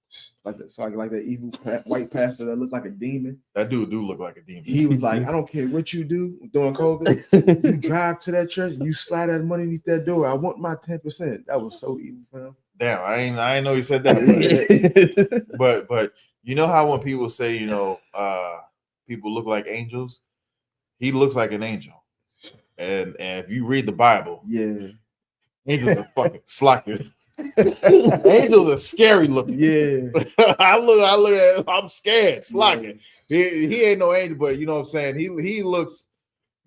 Like that evil white pastor that looked like a demon. That dude do look like a demon. He was like, I don't care what you do during COVID. You drive to that church, you slide that money underneath that door. I want my 10%. That was so evil, man. Damn, I ain't know he said that. But you know how when people say, you know, people look like angels, he looks like an angel. And if you read the Bible, angels are fucking slacking. Angels are scary looking. Yeah. I look at him, I'm scared, slacking. He ain't no angel, but you know what I'm saying? He looks,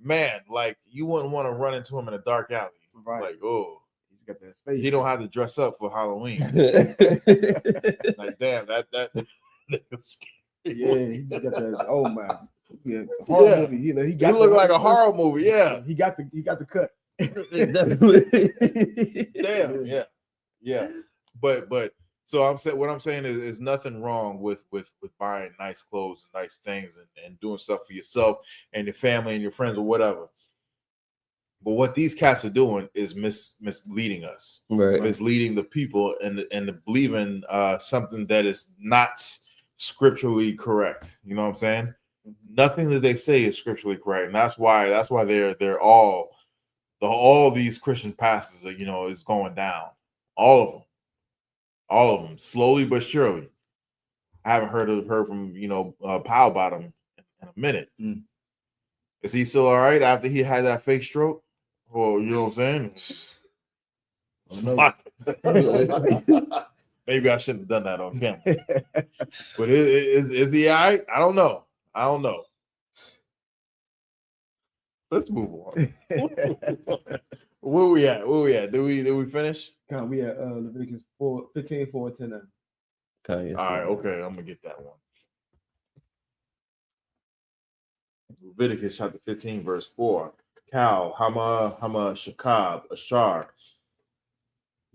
man, like you wouldn't want to run into him in a dark alley. Right. Like, oh, he's got that face. He don't have to dress up for Halloween. Like, damn, that yeah, he's got that. Oh man. Yeah, horror movie. He look like a horror movie. Yeah, he got the cut. Damn, yeah. But so what I'm saying is nothing wrong with buying nice clothes and nice things and doing stuff for yourself and your family and your friends or whatever. But what these cats are doing is misleading us, right? Misleading the people and believing something that is not scripturally correct. You know what I'm saying? Nothing that they say is scripturally correct, and that's why they're all these Christian pastors are, you know, is going down. All of them, slowly but surely. I haven't heard from you know Powell about him in a minute. Is he still all right after he had that fake stroke? Or you know what I'm saying? Maybe I shouldn't have done that on camera. But is he all right? I don't know. Let's move on. Where we at? Did we finish? We at Leviticus 15, 4, 10. Okay, yes, All right, sir. okay, I'm gonna get that one. Leviticus chapter 15, verse 4. Cal, Hama, Shakab, Ashar,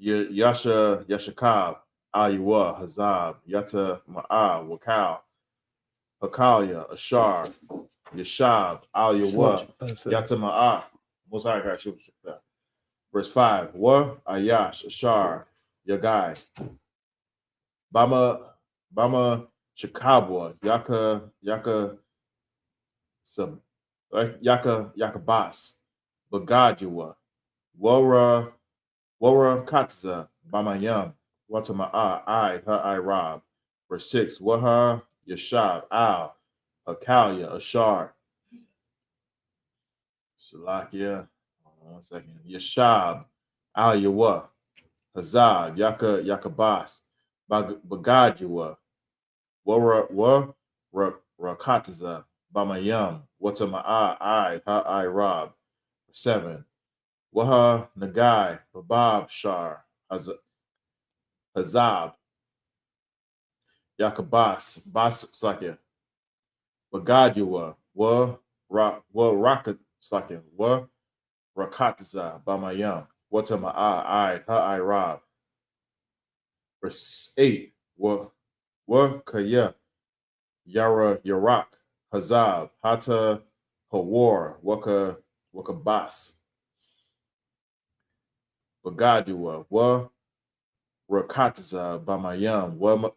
Yashakab, Ayuwa, Hazab, Yata, Ma'ah, Wakal, Hakalia, Ashar, Yashab, Ayuwa, Yata, Ma'ah. Most I got you. Verse 5. Wa, Ayash, Ashar, Yagai, Bama, Shakabwa, Yaka, Yakabas, Bagajua, Wara Katza, Bamayam, Watama'a, I Rob. Verse 6, Waha, Yashab, Al, Akalia, Ashar, Shalakia, hold on 1 second, Yashab, Al Yawa, Hazad, Yakabas, Bagajua, Wara Rakataza, Bamayam, Watama'a, I Rob. 7. Waha Nagai, Babab Shar, Hazab, Yakabas, Bas Sakya, Bagadua, Wa Rakat Sakya, Wa Rakataza, Bamayam, Watama'a, I Rob. Verse 8. Wa Kaya, Yara Yarak, Hazab, Hata Hawar, Wakabas, Bagadua, Wa Rakataza, Bamayam, Wa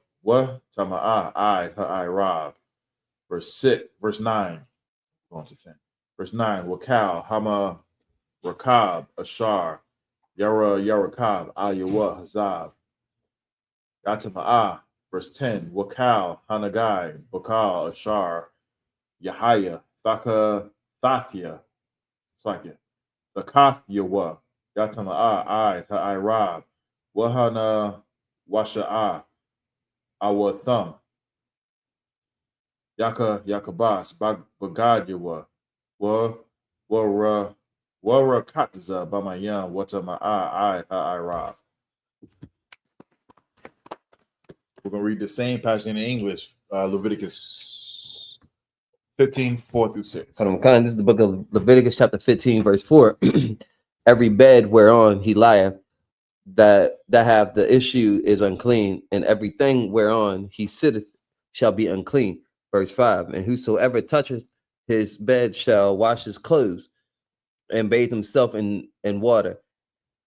Tama'a, I Rob. Verse 9. Verse 9. Wakal, Hama, Rakab, Ashar, Yarakab, Ayawa, Hazab, Yatama'a. Verse 10. Wakal, Hanagai, Bakal, Ashar, Yahaya, Thathya, Sakya, Bakathyawa, Yatama'a, I Rob, Wahana, Washa'a, Awa Thumb, Yakabas, Bagadyawa, Wara Kataza, Bamayam, Watama'a, I Rob. We're going to read the same passage in English, Leviticus 15, 4 through 6. This is the book of Leviticus chapter 15, verse 4. Every bed whereon he lieth, that have the issue is unclean, and everything whereon he sitteth shall be unclean. Verse 5. And whosoever toucheth his bed shall wash his clothes and bathe himself in water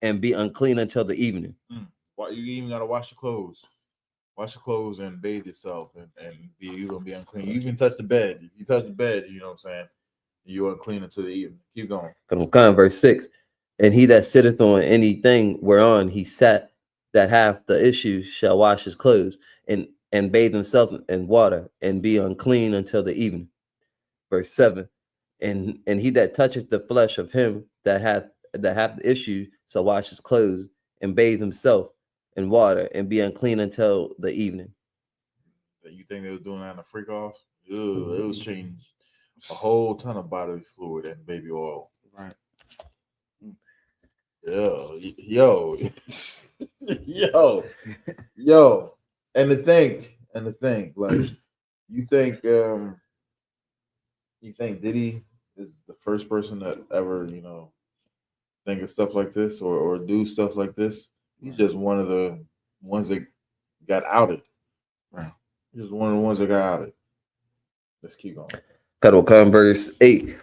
and be unclean until the evening. Well, you even got to wash your clothes. Wash your clothes and bathe yourself, and you're going to be unclean. You can touch the bed. If you touch the bed, you know what I'm saying, you're unclean until the evening. Keep going. Verse 6. And he that sitteth on anything whereon he sat that hath the issue shall wash his clothes and bathe himself in water and be unclean until the evening. Verse 7. And he that toucheth the flesh of him that hath the issue shall wash his clothes and bathe himself in water and be unclean until the evening. You think they were doing that in a freak off? It was changing a whole ton of bodily fluid and baby oil. Right. Yo. And the thing, like, you think Diddy is the first person that ever, think of stuff like this or do stuff like this? He's just one of the ones that got outed. Right. He's just one of the ones that got outed. Let's keep going. Verse 8.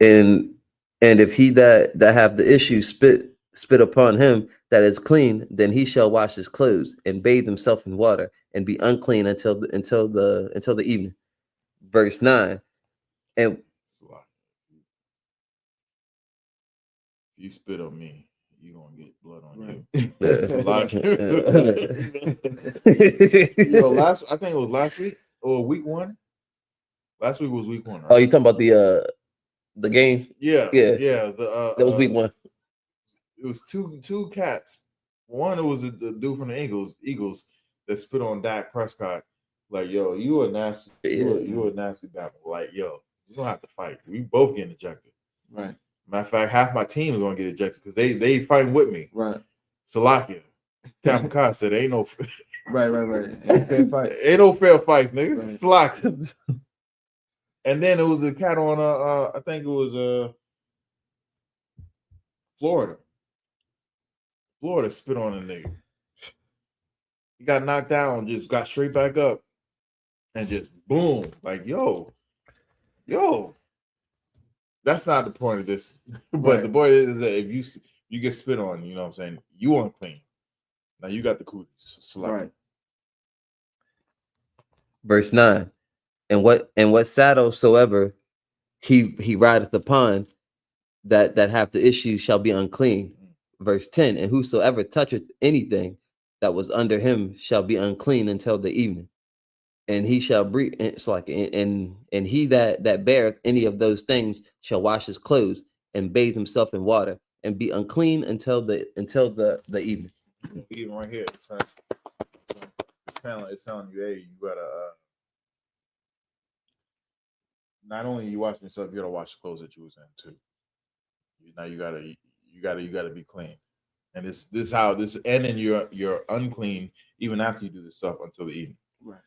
And if he that have the issue spit upon him that is clean, then he shall wash his clothes and bathe himself in water and be unclean until the evening. Verse 9. And if you spit on me, you're gonna get blood on right. you. I think it was last week or week 1. Last week was week 1, right? Oh, you talking about the game? Yeah. That was week 1. It was two cats. One, it was the dude from the Eagles. that spit on Dak Prescott. Like, yo, you a nasty, you a nasty battle. Like, yo, you don't have to fight. We both getting ejected. Right. Matter of fact, half my team is gonna get ejected because they fighting with me. Right. Salakia. Captain Kai said, ain't no Right. Ain't fair fight. ain't no fair fights, nigga. Right. Salakia. And then it was a cat on I think it was Florida. Florida spit on a nigga. He got knocked down, just got straight back up, and just boom, like yo. That's not the point of this. But Right. the point is that if you get spit on, you know what I'm saying, you unclean. Now you got the cooties. Right. Verse 9. And what saddle soever he rideth upon, that have the issue shall be unclean. Verse 10. And whosoever toucheth anything that was under him shall be unclean until the evening. And he shall breathe. It's like, and he that beareth any of those things shall wash his clothes and bathe himself in water and be unclean until the evening. Even right here, it's telling you, hey, you gotta not only you washing yourself, you gotta wash the clothes that you was in too. Now you gotta be clean. And this how this, and then you're unclean even after you do this stuff until the evening. Right.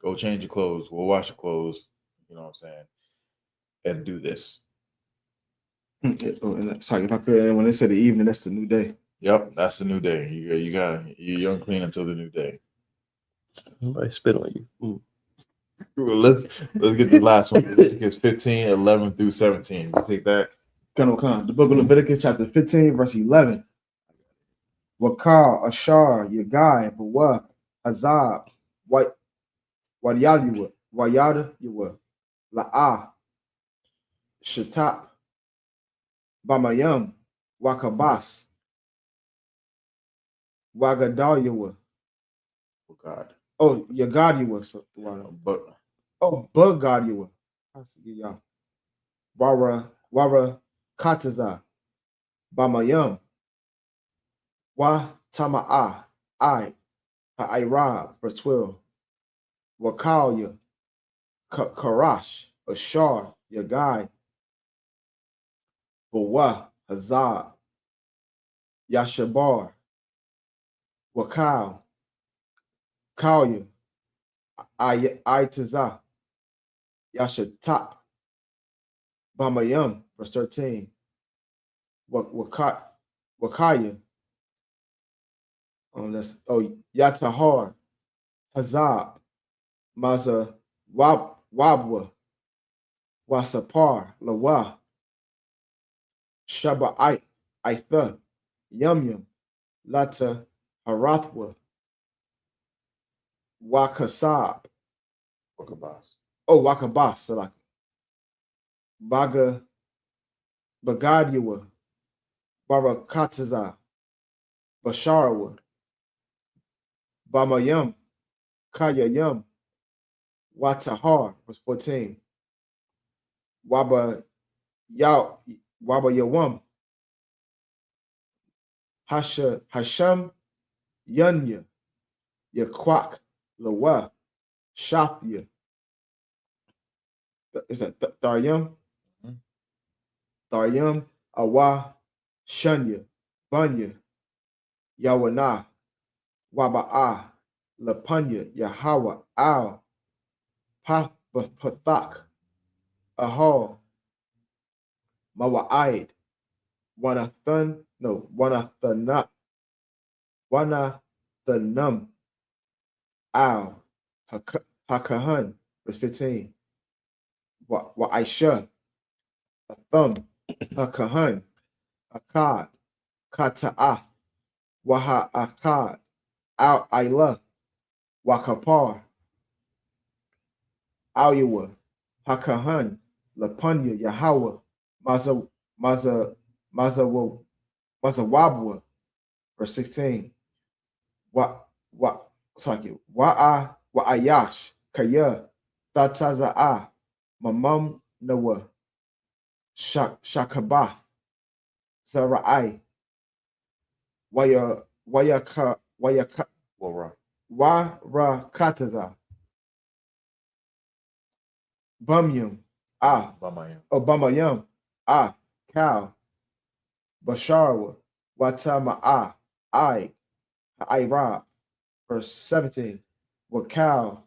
Go change your clothes. We'll wash your clothes. You know what I'm saying? And do this. Okay. Oh, and sorry if I could. When they said the evening, that's the new day. Yep, that's the new day. You're unclean until the new day. Somebody spit on you. Let's get the last one. Leviticus 15, 11 through 17. You take that. The book of Leviticus, chapter 15, verse 11. Wakal, Ashar, Yagai, Bawa, Hazab, Wayada, La'ah, Shatap, Bamayam, Wakabas, Wagadayawa. Oh God. Oh, Yagadiwa. But Bugadiwa. Wara Kataza, Bamayam, Wa Tama'a, Ha'ira, verse 12. Wakalya, Karash, Ashar, Yagai, Bawa, Hazab, Yashabar, Wakal, Kalya, Aitaza, Yashatap, Bamayam, verse 13. Wakaya, Yatahar, Hazab, Maza, Wabwa, Wasapar, Lawa, Shaba Aitha, Yum, Lata, Harathwa, Wakasab, Wakabas, Salaki, Bagadiwa, Barakataza, Basharawa, Bamayam, Kayayam, Watahar, verse 14. Waba Yawam, Hasham, Yunya, Yaquak, Lawa, Shafia. Is that Daryam? Daryam, Awa, Shunya, Bunya, Yawana, Waba'a, Lapunya, Yahawa, Al, Pathak, Ahal, Mawa'id, Wanathanam, Al, Hakahan, verse 15. Wa'aisha, Athum, Hakahan, Akkad, Kata'ah, Waha'akad, Al-Ilah, Wakapar, Al-Yawa, Hakahan, Lapunya, Yahweh, Mazawabwa, verse 16. Wa'ayash, Kaya, Tataza'a, Mamam Nawa, Shakabath, Zara'ai, Wayaka, Warakataza. Bumyum. Ah. Bamayam. Obamayum. Ah. Cow. Basharwa. Watama. Ah. I. Verse 17. Wakal.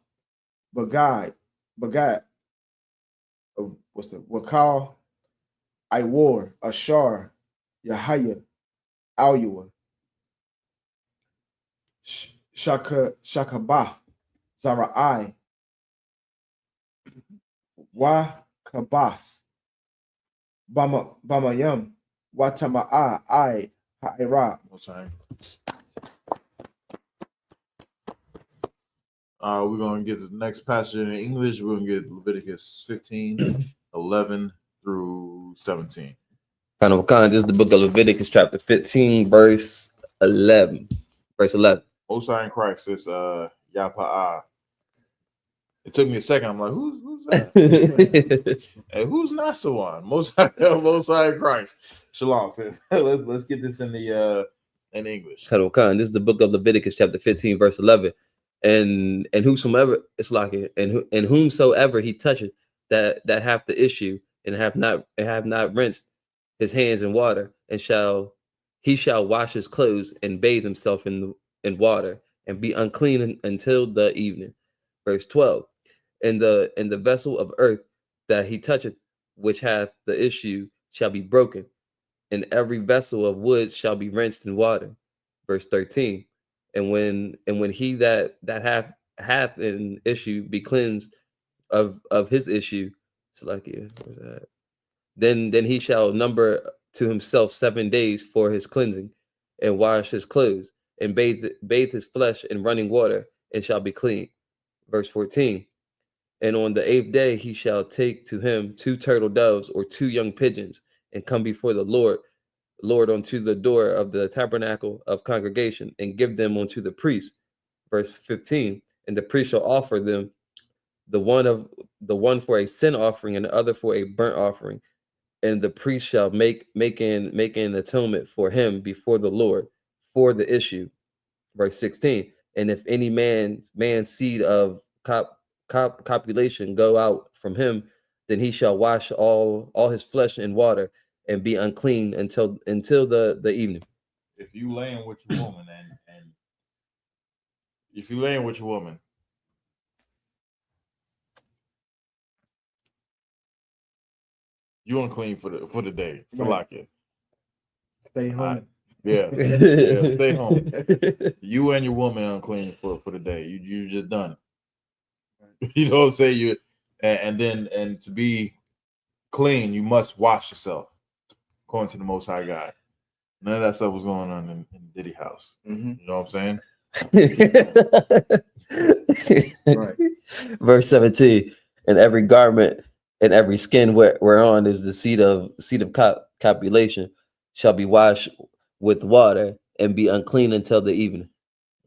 Bagat. What's the Wakal? I war. Ashar. Yahaya. Alua. Shakabath. Zara'i. Wa kabas. Bamayam. Watama'a. I. Ha'ira. Most High. We're going to get this next passage in English. We're going to get Leviticus 15, 11 through 17. Kind of kind. This is the book of Leviticus, chapter 15, verse 11. Verse 11. Most High in Christ is Yapa'ah. It took me a second. I'm like, who's that? And who's not so on? Most High in Christ. Shalom. Let's get this in the in English. Kind of kind. This is the book of Leviticus, chapter 15, verse 11. And whosoever it's like it, and whomsoever he toucheth that hath the issue and have not rinsed his hands in water, and he shall wash his clothes and bathe himself in water and be unclean until the evening. Verse 12. And the vessel of earth that he toucheth, which hath the issue, shall be broken, and every vessel of wood shall be rinsed in water. Verse 13. And when he that hath an issue be cleansed of his issue, so like then he shall number to himself 7 days for his cleansing, and wash his clothes, and bathe his flesh in running water, and shall be clean. Verse 14. And on the 8th day he shall take to him 2 turtle doves or 2 young pigeons, and come before the Lord unto the door of the tabernacle of congregation, and give them unto the priest. Verse 15. And the priest shall offer them, the one for a sin offering, and the other for a burnt offering. And the priest shall make an atonement for him before the Lord for the issue. Verse 16. And if any man's seed of copulation go out from him, then he shall wash all his flesh in water, and be unclean until the evening. If you laying with your woman and if you laying with your woman, you unclean for the day. To like it. Stay home. Yeah, stay home. You and your woman unclean for the day. You just done it. You know what I'm saying? You and then to be clean, you must wash yourself according to the Most High God. None of that stuff was going on in Diddy house. Mm-hmm. You know what I'm saying? Right. Verse 17. And every garment and every skin whereon is the seed of copulation shall be washed with water, and be unclean until the evening.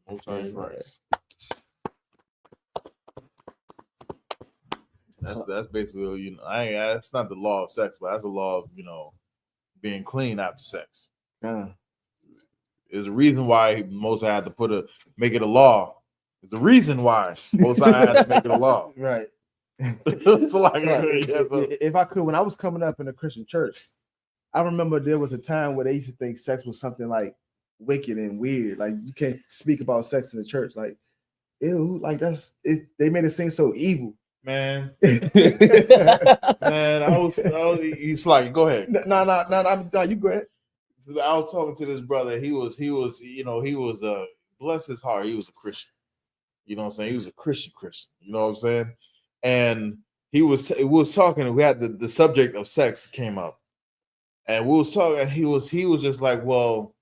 Most High Christ. That's basically, that's not the law of sex, but that's the law of, being clean after sex. Yeah. There's a reason why Most High had to make it a law. There's a reason why Most High had to make it a law. Right. So like, if I could, when I was coming up in a Christian church, I remember there was a time where they used to think sex was something like wicked and weird. Like you can't speak about sex in the church. Like, ew, like that's it. They made it seem so evil. Man, I was it's like, go ahead. No, you go ahead. I was talking to this brother. He was bless his heart. He was a Christian. You know what I'm saying? He was a Christian. You know what I'm saying? And we was talking. We had the subject of sex came up, and we was talking. And he was just like, well,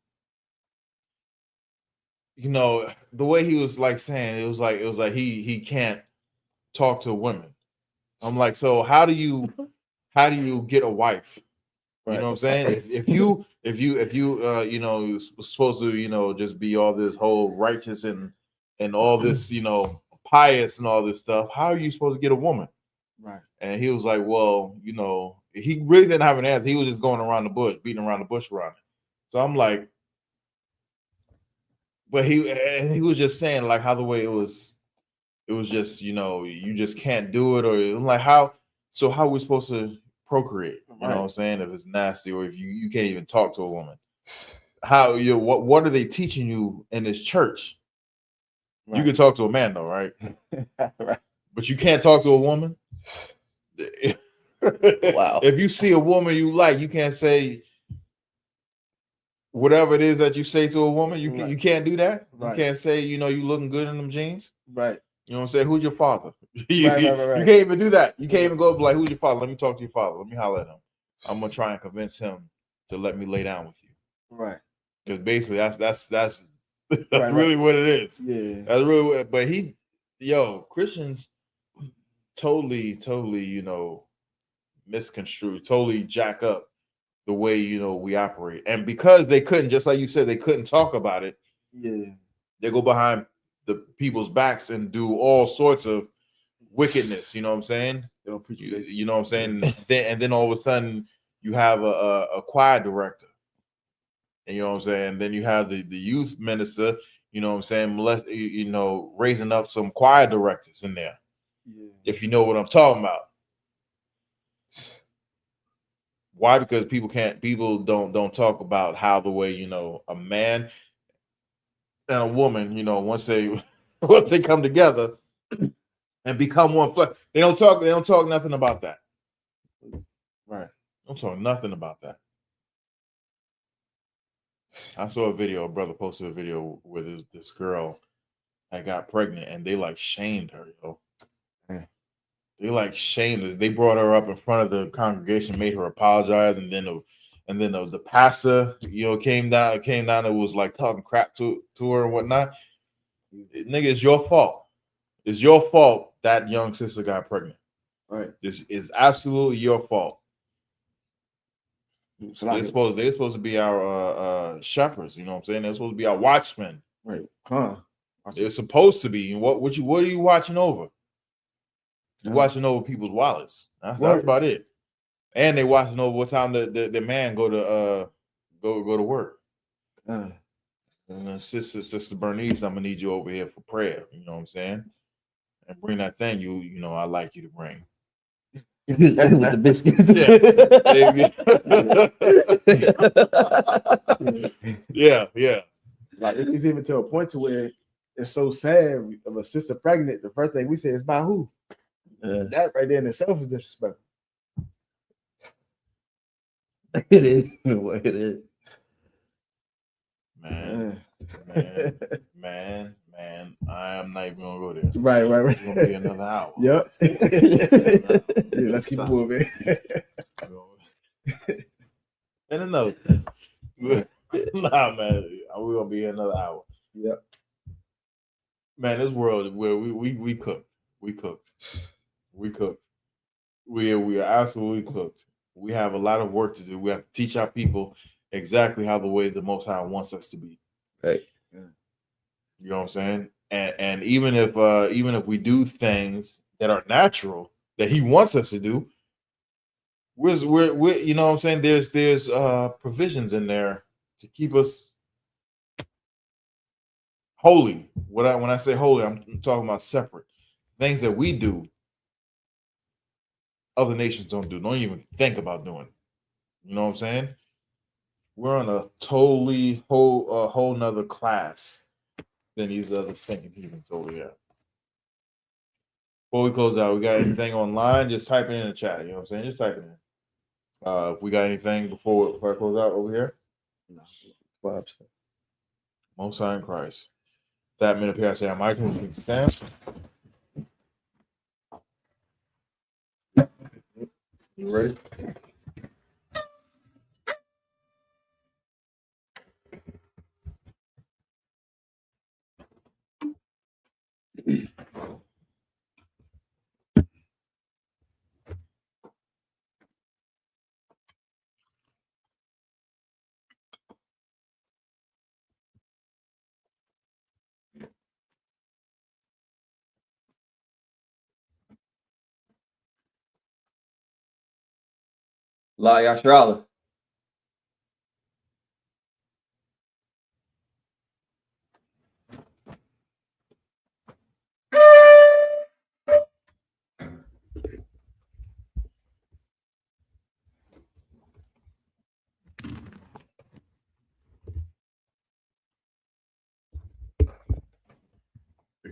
the way he was like saying it was like he can't talk to women. I'm like, so how do you get a wife? You know what I'm saying? If you you're supposed to just be all this whole righteous and all this pious and all this stuff, how are you supposed to get a woman? Right. And he was like, well, he really didn't have an answer. He was just going around the bush, beating around the bush around it. So I'm like, But he was just saying like how the way it was just, you know, you just can't do it, or like how are we supposed to procreate? You know what I'm saying? If it's nasty, or if you can't even talk to a woman. How what are they teaching you in this church? Right. You can talk to a man though, right? Right. But you can't talk to a woman. Wow. If you see a woman you like, you can't say whatever it is that you say to a woman. You can't do that. Right. You can't say, you know, you looking good in them jeans. Right. You know what I'm saying? Who's your father? Right. You can't even do that. You can't even go like, who's your father? Let me talk to your father. Let me holler at him. I'm gonna try and convince him to let me lay down with you. Right. Because basically that's really what it is. Yeah. That's really what, but Christians totally, you know, misconstrue, totally jack up the way, you know, we operate. And because they couldn't, just like you said, they couldn't talk about it. Yeah. They go behind the people's backs and do all sorts of wickedness. You know what I'm saying? You know what I'm saying? And then all of a sudden you have a choir director. And you know what I'm saying? Then you have the youth minister, you know what I'm saying, you know, raising up some choir directors in there. Yeah. If you know what I'm talking about. Why? Because people don't talk about how the way, you know, a man and a woman, you know, once they come together and become one flesh, they don't talk nothing about that. Right. Don't talk nothing about that. I saw a video, a brother posted a video with this girl that got pregnant, and they like shamed her, yo. Yeah. They like shamed her. They brought her up in front of the congregation, made her apologize, and then the pastor, you know, came down and was like talking crap to her and whatnot. Nigga, it's your fault. It's your fault that young sister got pregnant. Right. This is absolutely your fault. So they're supposed to be our shepherds, you know what I'm saying? They're supposed to be our watchmen. Right. Huh. They're supposed to be. What are you watching over? You're watching over people's wallets. That's about it. And they watching over what time the man go to work. And then Sister Bernice, I'm gonna need you over here for prayer. You know what I'm saying? And bring that thing you know I like you to bring. With the biscuits. Yeah. Like it's even to a point to where it's so sad of a sister pregnant. The first thing we say is by who? That right there in itself is disrespectful. It is. It is. Man. I am not even gonna go there. Right. It's gonna be another hour. Yep. Yeah, let's keep moving. And another thing. Nah, man, we're gonna be here another hour. Yep. Man, this world where we cooked. We cooked. We are absolutely cooked. We have a lot of work to do. We have to teach our people exactly how the way the Most High wants us to be. Right. Yeah. You know what I'm saying? And even if we do things that are natural that He wants us to do, we're you know what I'm saying? There's provisions in there to keep us holy. When I say holy, I'm talking about separate things that we do. Other nations don't even think about doing. You know what I'm saying? We're on a totally whole nother class than these other stinking heathens over here. Before we close out, we got anything online? Just type it in the chat. You know what I'm saying? Just type it in. If we got anything before I close out over here? No. Most High in Christ. That minute here, I say, I'm Michael. We can stand. You ready? La Yashrala.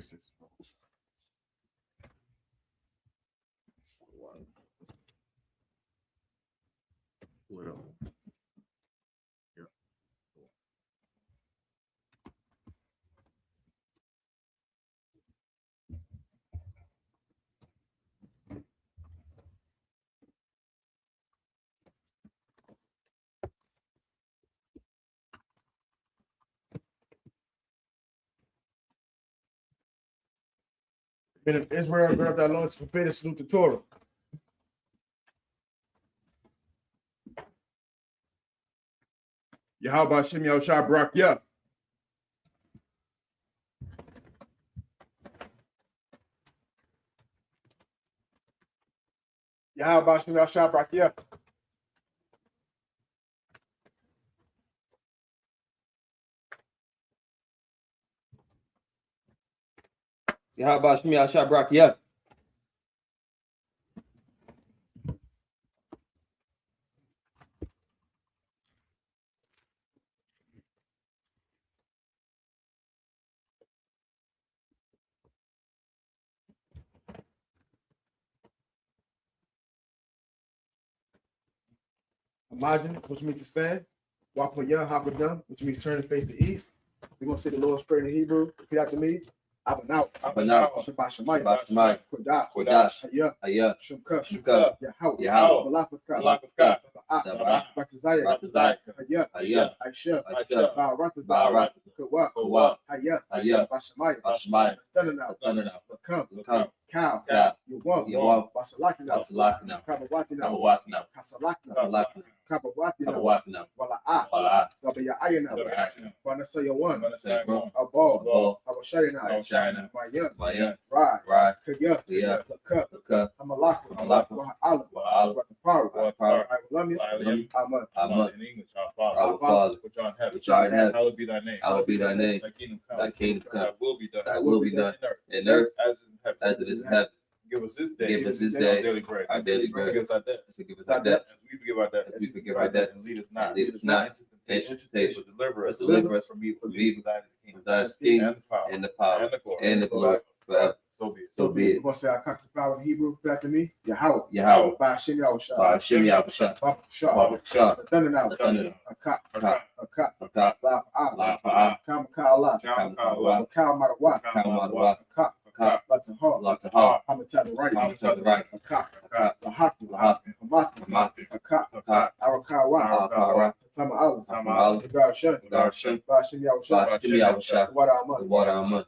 Legacies. Men of Israel, gird up thy loins to prepare to salute the Torah. Yahweh Hashem Yahushua Barak Yah. Yahweh Hashem Yahushua Barak Yah. Yahweh Shemi Asha Barak Yah. Imagine, which means to stand. Walk for Yah, Hakadam, which means turn and face the east. We're going to say the Lord's Prayer in Hebrew. Repeat after me. Abanau. Shabbat Shemayim. Kodash. Hayah. Shumka. Yahweh. Malakavka. Ratazayah. Hayah. I.S.U.P.K. Baratazayah. Kawak. Hayah. Bashamayim. Thundernow. Become. Cow. Yawam. Basalakina. Kabawakina. Kasalakina. Kabawakina. Wala'a. Gabayayana. Banasayawan. Abal. Abashayana. Mayan. Ride. Kaya. Lakka. Amalaka. Wahala. I love you. Amen. In English, our Our Father, which art in which art in heaven, hallowed be thy name. hallowed be thy name. Thy kingdom come. Thy kingdom come. Thy will be done. Thy will be done in earth as it is in heaven. as it is in heaven. Give us this day. Give us this day our daily bread. our daily bread. Forgive us our debts. Forgive us our debts, As we forgive our debtors. as we forgive our debtors. And lead us not. Lead us not into into temptation. But deliver us from evil. evil. Thine is the kingdom. Thine is the kingdom, and the power. and the power, And the glory. and the glory forever. So be it. So be We're it. going to say our conquered power in Hebrew. Repeat after me. Yahweh. Yahweh. By Hashem Yahushua. By Hashem Yahushua. Shah. Shah. Thundernow. Thundernow. Akak. Akak. Akak. Akak. La'a'a. Kamaka'Allah. Kamaka'Allah. Ka'Marawa. Ka'Marawa. Akak. Akak. Latahar. Latahar. Hamatah right. Hamatah the right. Akak. Akak. Lahaku. Lahaku. Hamathi. Hamathi. Akak. Akak. Arakawa. Akara. Tama'al. Tama'al. Garshan. Garshan. By Hashem By Yahushua. Hashem Yahushua. What The am water Amun.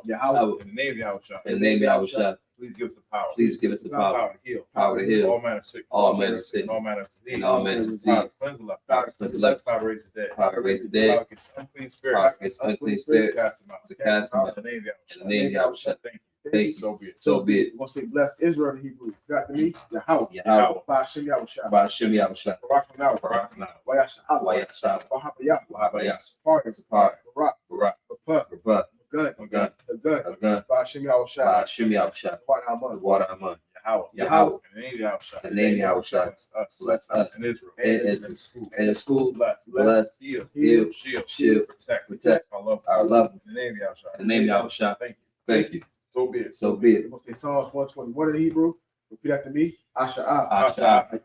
Yahweh. In the name of Yahushua. In the name of Yahushua. Please give us the power. Please give us the power. Power to heal. Power to heal. All manner of sickness. All manner of sickness. And all manner of disease. And all manner of disease. Power to cleanse the left. Power to cleanse the left. Power to raise the dead. Power to raise the dead. Power against unclean spirits. Power against unclean spirits. Cast them out. To cast them out. In the name of Yahushua. In the name of Yahushua. Thank you. Thank you. So be it. So be it. We're going to say bless Israel in Hebrew. Repeat after me. Yahweh. Yahweh. By Hashem Yahushua. By Hashem Yahushua. Barakanaw. Barakanaw. Wayasha'Allah. Wayasha'Allah. Wahabayah. Wahabayah. Parties. Apart. Barak. Barak. Apart. Barak. Good. Gun. The good. Gun. By Hashem Yahushua. By Hashem Yahushua. What The am water Amun. Yahweh. Yahweh. In the name of Yahushua. In the name of Yahushua. Bless us. Bless In Israel. And in school. And the school. Bless. Bless. Heal. Heal. Shield. Protect. Our love. Our love. In the name of Yahushua. In the name of Yahushua. Thank you. Thank you. So be it. So be We're it. going to say Psalms 121 in Hebrew. Repeat after me. Asha'ah. Asha.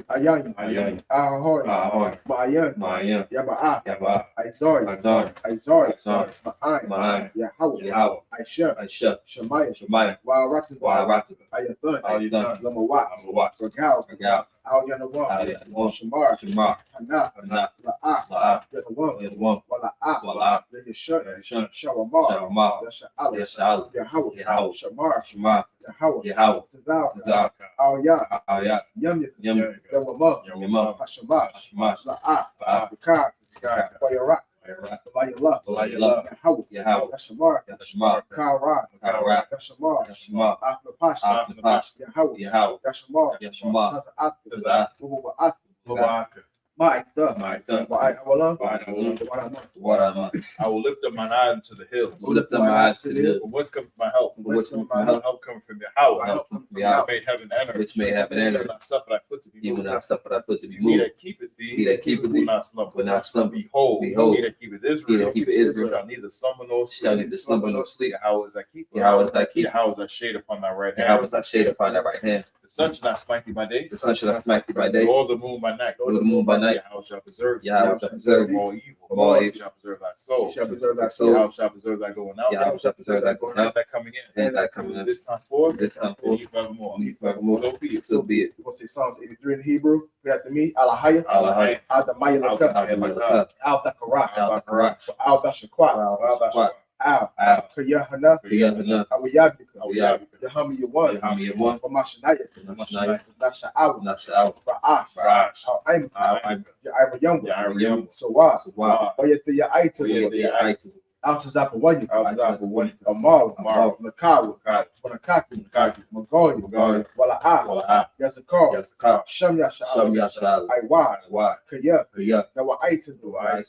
Ayayin. Ayayin. Ahahoi. Ahahoi. Ma'ayan. Ma'ayan. Yaba'ah. Yaba'ah. Aizori. Azar. Aizori. Azar. Ma'ayin. Ma'ayin. Yahweh. Yahweh. I.S.U.P.K. I.S.U.P.K. Shemaiah. Shemaiah. Wa'aratazah. Wa'aratazah. Ayathun. Ayathun. Lamawat. Lamawat. Ragal. Ragal. Al-Yanawam. Al-Yanawam. Shamar. Shemar. Hana. Hana. La'ah. La'ah. Yatawam. Yadawam. Wala'ah. Wala'ah. Yashun. Yashun. Shawamah. Shawamah. Yasha'Allah. Yasha'Allah. Yahweh. Yahweh. Shamar. Shemar. Yahweh. Yahweh. Tazal. Tazal. Al-Yah. Ayat. Yum. Yum. Yawamah. Yamam. Hashemah. Shemash. La'ah. La'ah. Yakar. God. Wayarak. Ayat. Walayallah. Walayallah. Yahweh. Yahweh. Yashamar. Yashmar. Kara. Kara. Yashamar. Yashmar. Afnapash. Afnapash. Yahweh. Yahweh. Yashamar. Yashmar. Taza'at. Taza'at. Wawa'at. Mubaka. Ma'ita. Ma'ita. Wa'ayawala. Wa'ayawala. Wa'ayawala. Water Amun. I will lift up mine eyes to the hills. Will lift up my eyes to the hill. From whence comes my help? From whence comes my My help? help coming from Yahweh. My help comes from Which Yahweh. made heaven and earth. Which made heaven and earth. Not suffer thy foot to be be He will moved. not suffer thy foot to be He moved. that keepeth thee, He that keepeth will thee not slumber. will not slumber. Behold, Behold, he that keepeth He Israel, that keepeth Israel shall neither slumber nor shall sleep. neither slumber nor sleep. Yahweh is thy keeper. Yahweh is thy keeper. Yahweh is thy shade upon thy right hand. Yahweh is thy shade upon thy right hand. The sun shall not smite thee by day. The sun shall not smite thee by day, Nor the moon by night. nor the moon by night. Yahweh shall preserve thee. Yahweh shall preserve from thee all evil. from all evil. Shall preserve thy soul. He shall preserve thy soul. Yahweh shall preserve thy going out. Yahweh shall preserve thy going out And thy coming in. and thy coming in. This time forth. This time And forth. ye forevermore. And ye forevermore. So be it. So be it. We're going to say Psalms 83 in Hebrew. Repeat after me. Alahaya. Alahaya. Adamaya Lakab. Al-Malakah. Al-Takarat. Al-Bakarat. Al-Tashakwat. Al. Al. Yahanna. Yahanna. Awiyabika. Awiyabika. Yahamma Yawan. Yahanna Yawan. Wamashanaya. Wamashanaya. Nasha'aw. Nasha'aw. Ra'ash. Ra'ash. Al-Aim. Al-Aim. Ya'ayra Yamba. Ya'ayra Yamba. Sawaz. Sawaz. Wayathiya Aitu. Wayathiya Aitu. Al-Tazapawanya. Al-Tazapawanya. Amal. Amal. Nakawa. Wanakaki. Magoya. Magoya. Wala'a. Wala'a. Yazakar. Yazakar. Sham Yasha'aw. Sham Yasha'al. Aywa. Wa. Kaya. Kaya. Nawa Aitu. Wa.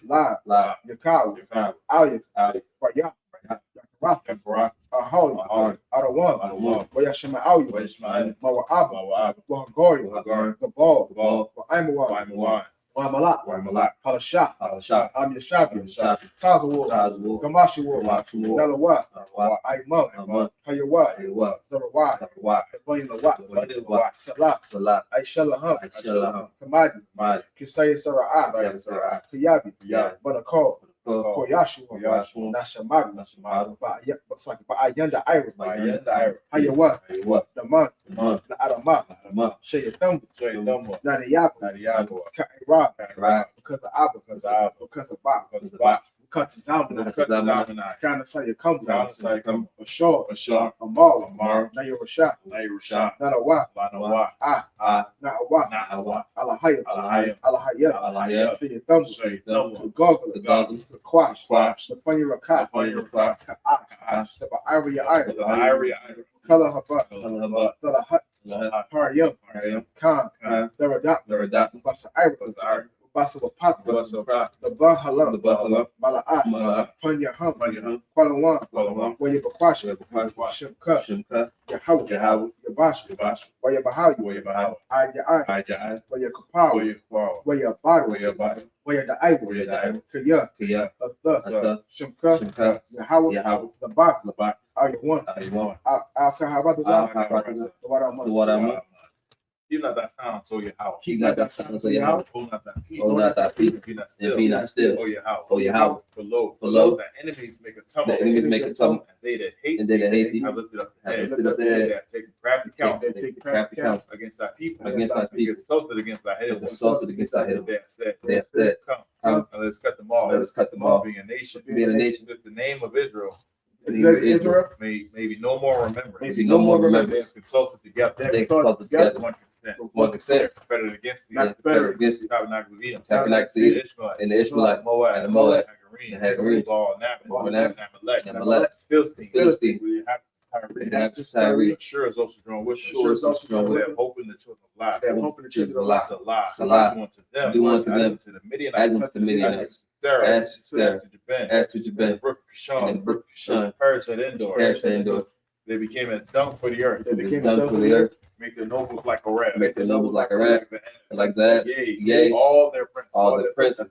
La. La. Yakawa. Yakar. Alya. Ali. Raya. Raya. Yakarafa. Yakara. Aholi. Aholi. Adawan. Adawan. Wayashima'awi. Wayashima'awi. Mawa'ab. Mawa'ab. Wahagori. Wahagori. Gabal. Gabal. Wa'aimawa. Wa'aimawa. Wa'amalak. Wa'amalak. Halashah. Halashah. Am-Yashabi. Al-Shafi. Tazawar. Tazawar. Gamashi War. Gamashi War. Nalawa. Wa. Aimam. Amam. Hayawa. Hayawa. Zarawah. Wa. Lawa. Salah. Salah. Aishalaham. Aishalaham. Kamadi. Mad. Kisaya Sara'ah. Sarah. Kayabi. Yah. Banakal. Koyashua. Koyashua. Nashamag. Nashimadu. Ba'ayanda Ira. Ma'ayanda Ira. Hayawa. Hayawa. Naman. Naman. Na'adama. Naman. Shayatam. Shayatamwa. Naniyapa. Nadiyago. Ka'ira. Right. Because of Abba. Because of Abba. Because of Ba. Because of Ba. Because of Zalman. Because of Zalman. Kana Sayakum. Kana Sayakum. Ashar. Ashar. Amal. Amar. Nayurasha. Nairusha. Nanawa. Lanawa. Na'awa. Na'awa. Alahaya. Alahaya. Alahaya. Alahaya. Shayatam. Shayatamwa. The Goggle. The Goggle. The Quash. Quash. The Funny Rakat. The Funny Rakat. Ka'ash. The Ba'ira Ira. The Ira. Color Haba. Alahaba. The Hut. Pariyam. Khan. Khan. The Radat. The Radat. Basa Ira. Ira. Basa Wapat. Basa The Bahalam. The Bahalam. Mala'at. Mala'at. Panya Hum. Panya. Kwalawan. Kwalawan. Waya Bakwash. Bakwash. Shimka. Shimka. Yahawah. Yahweh. Yabash. Yabash. Waya Bahayu. Waya Bahawa. Aya'ai. Ajai. Waya Kapaw. Waya Kwawa. Waya Badu. Waya Badu. Waya Da'iwa. Waya Da'iwa. Kaya. Kaya. Atha. Atha. Shimka. Shimka. Yahawah. Yahweh. The Ba. Labak. Ayawan. Aywan. Al-Kahabatazah. Al-Kahabatazah. The Waraman. The Waraman. Keep not that sound, so Yahweh. Keep not that silence of Yahweh. Hold not that peace. Hold not thy peace. Be not And still. be not still. Oh Yahweh. O Yahweh. For lo. Lo. The enemies make a tumult. The enemies make a tumult. And they that hate And they that hate thee have lifted up the have head. lifted up the head. They have taken crafty counsel. They take crafty counsel Against thy people. against thy people. Insulted against thy head. Insulted against thy head. They have said. They have said, Come. Come. And let's cut them off. Let us cut them off. Being a nation. Being a nation. With the name of Israel. Israel. Maybe no more remember. Maybe no more They remembrance. have consulted together. They consulted together. One consent. One consent. Better against the Not better against the tabernacle of Edom. tabernacle of Edom. Ishmaelites. And the Ishmaelites. Moab. And the Moab. And The Hagarenes. Ball, Amalek. Amalek. Amalek. Philistine. Philistine. We have And the Habs Tyree. Sure is also drawn with Sure is also drawn We with have hope in the children of life. They have hope in the children of life. Salah. Salah. Do unto them. Do unto them. To the Midianites. As unto the Midianites. Sarah. As to Sarah. To Jabin. As to Jabin. Brook And Kishon. Brook Kishon. Perish at Endor. Perish at Endor. They became a dung for the earth. They became Done for the earth. Make their nobles like a rat. Make their nobles like a rat. And like that. Yea. All their princes. All their princes.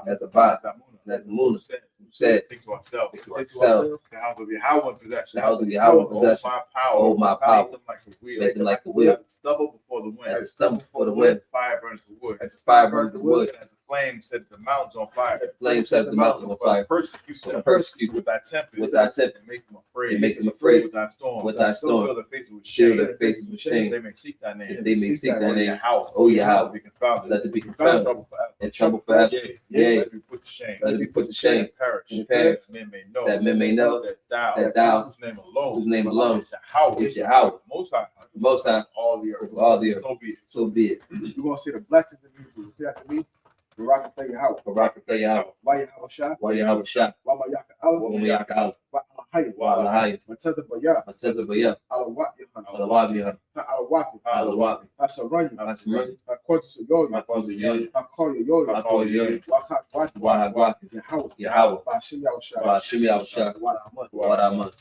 As a As vibe. That's the moon. Who said, think to ourselves. Think to ourselves. The house of Yahweh in possession. The house of Yahweh in possession. Oh, my power. Oh, my power. Make them like the wheel. Make them like the wheel. As the stubble before the wind. As the stubble before the wind. Fire burns the wood. As the fire burns the wood. As the flame set the mountains on fire. Flame set the mountains on fire. Persecute. Persecute With thy tempest. with thy tempest. And make them afraid. And make them afraid. With thy storm. With thy storm. Fill their faces with Shield shame. their faces with shame. They may seek thy name. They may seek thy name. Yahweh. O Yahweh. Be confounded. Let it be Found confounded. trouble forever. And trouble forever. Yea. Let it be put to shame. Let it be put to shame. And perish. And perish. That men may know. That men may know that thou, whose name alone. whose name alone is Yahweh. is Yahweh. Most high. The Most High. All the earth. All the earth. So be it. So be it. You're going to see the blessings in Hebrew. Repeat after me. Barak Atah Yahweh. Barak Atah Yahweh. Why Yahweh Shah? Why Yahweh Shah? Why Mayaka Allah? Wa Mayaka Allah. Why Alahaya? Wa Alahaya. Matata Baya. Matata Baya. Alawat Yahan. Alawabiya. Alawati. Alawabi. Asaranya. Asimani. Akotu Yoyo. Akotu Yoyo. Akoyo Yoyo. Akoyo Yoyo. Wakat Wati. Wahagwati. Yahweh. Yahweh. Bashim Yahweh Shah. Bashim Yahweh Shah. Waraman. Waraman.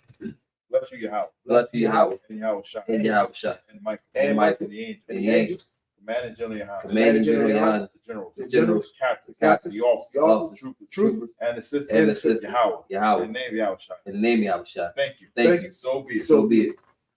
Bless you, Yahweh. Bless you, Yahweh. And Yahweh Shah. And Yahweh Shah. And Michael. And Michael. And the angels. And the angels. Commanding General Yahanna. Commanding General Yahanna, The the generals, captains, the officers, troopers, and assistants, Yahweh. In the name of Yahushua. In the name of Yahushua. Thank you. Thank you. So be it. So be it.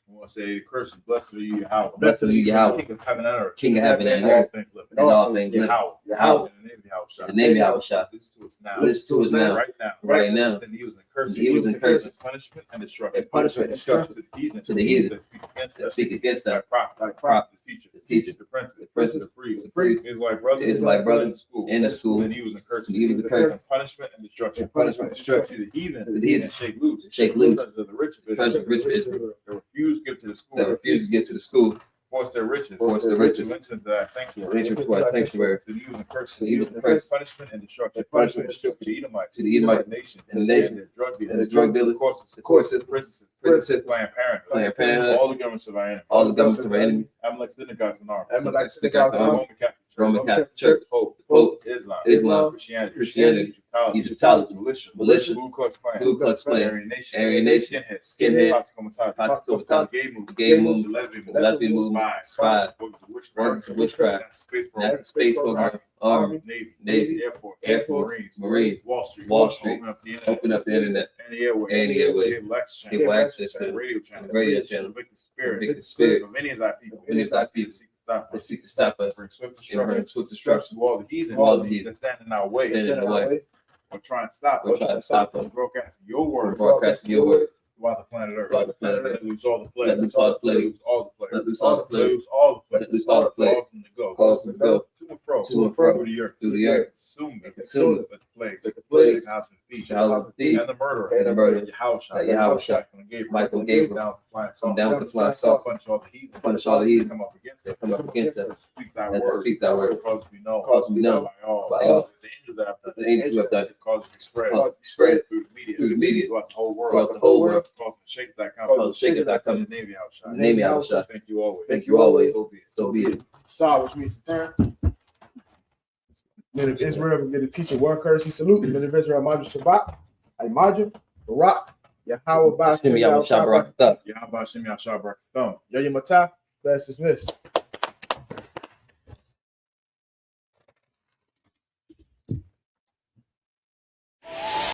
I want to say, curse and blessed are you, Yahweh. Blessed are you, Yahweh. King of heaven and earth. King of heaven and all earth. things living. And all things living. Yahweh. In the name of Yahushua. In the name of Yahushua. Listen to us now. Listen to us now. Right now. Right now. Listen to evils and curses. Evils and curses. Punishment and destruction. And punishment and destruction. To the heathen. To the heathen. That speak against That us. speak against us. Like prophet. The teacher. The teacher. The prince. The prince. The priest. The priest. Israelite brothers. Israelite brothers. In the school. And evils and curses. Evils and curses. Punishment and destruction. And punishment and destruction. To the heathen. To the heathen. And shake loose. Shake loose. Treasures of the rich of Treasures of the rich of Israel. They refuse to give to the school. That refuse to get to the school. Force their riches. Force their riches. To enter into that sanctuary. Enter to our sanctuary. To the evil and curses. To the evil and curses. Punishment and destruction. Punishment and destruction. To the Edomites. To the Edomite nation. and the nation. And the drug dealers. And the drug dealers. The courses. Princesses. Princesses. Planned Parenthood. Planned Parenthood. All the governments of our enemies. All the governments of our enemies. Amalek's synagogues and armies. Amalek's synagogues and armies. Roman Catholic Church. Pope. Islam. Christianity. Egyptology. Militia. Ku Klux Klan. Ku Klux Klan. Aryan Nation. Skinhead. Popsicle. Gay movement. Lesbian movement. Spy. Works of witchcraft. That's the space program. Army. Navy. Air Force. Marines. Wall Street. Open up the internet. And the airways. Give access to radio channel. radio channel. Convict the Convict the spirit of any of thy people. Any of thy people That that seek to stop us. Bring swift And bring destruction swift destruction to all the heathen. all the heathen that stand in our way. stand in our way. Or try and stop Or us. try to stop us. Broadcasting your from word broadcasting your word throughout the planet Earth. throughout the planet Earth. Let loose all the plagues. Let loose all the plagues. Let loose all the plagues. Let loose all the plagues. Let loose all the plagues. Let loose all the plagues. Cause them to go. Cause them to go To and fro. to and fro Through the earth. through the earth. Consume them. Consume them. Let the plagues. Let the plagues. The house and thieves. The house of thieves. And the murderer. And the murderer. Yahushua. Michael Gabriel. Down with the flying saucer. Punish all the heathen. Punish all the heathen. Come up against us. Come up against us. Speak thy Let us word. speak thy word. Cause we know. Cause we know. By all. By all. The angels that have done. The angels who have done it. Cause it to be spread. Cause it to be spread through the media. through the media. Throughout the whole world. Throughout the whole world. Cause to shake that Cause company. to shake it that In company. the name of Yahushua. In the name of Yahushua. Thank you always. Thank you always. So be it. So be it. Saw, which means to turn. Men of Israel will get a teacher one courtesy salute. Men of Israel, Madra Shabbat, Imagine, Barak, Yahweh, Hashem Yahweh Shabbat. Yahweh Shem Yahshua Barak Thumb. Yo, Matah, class dismissed.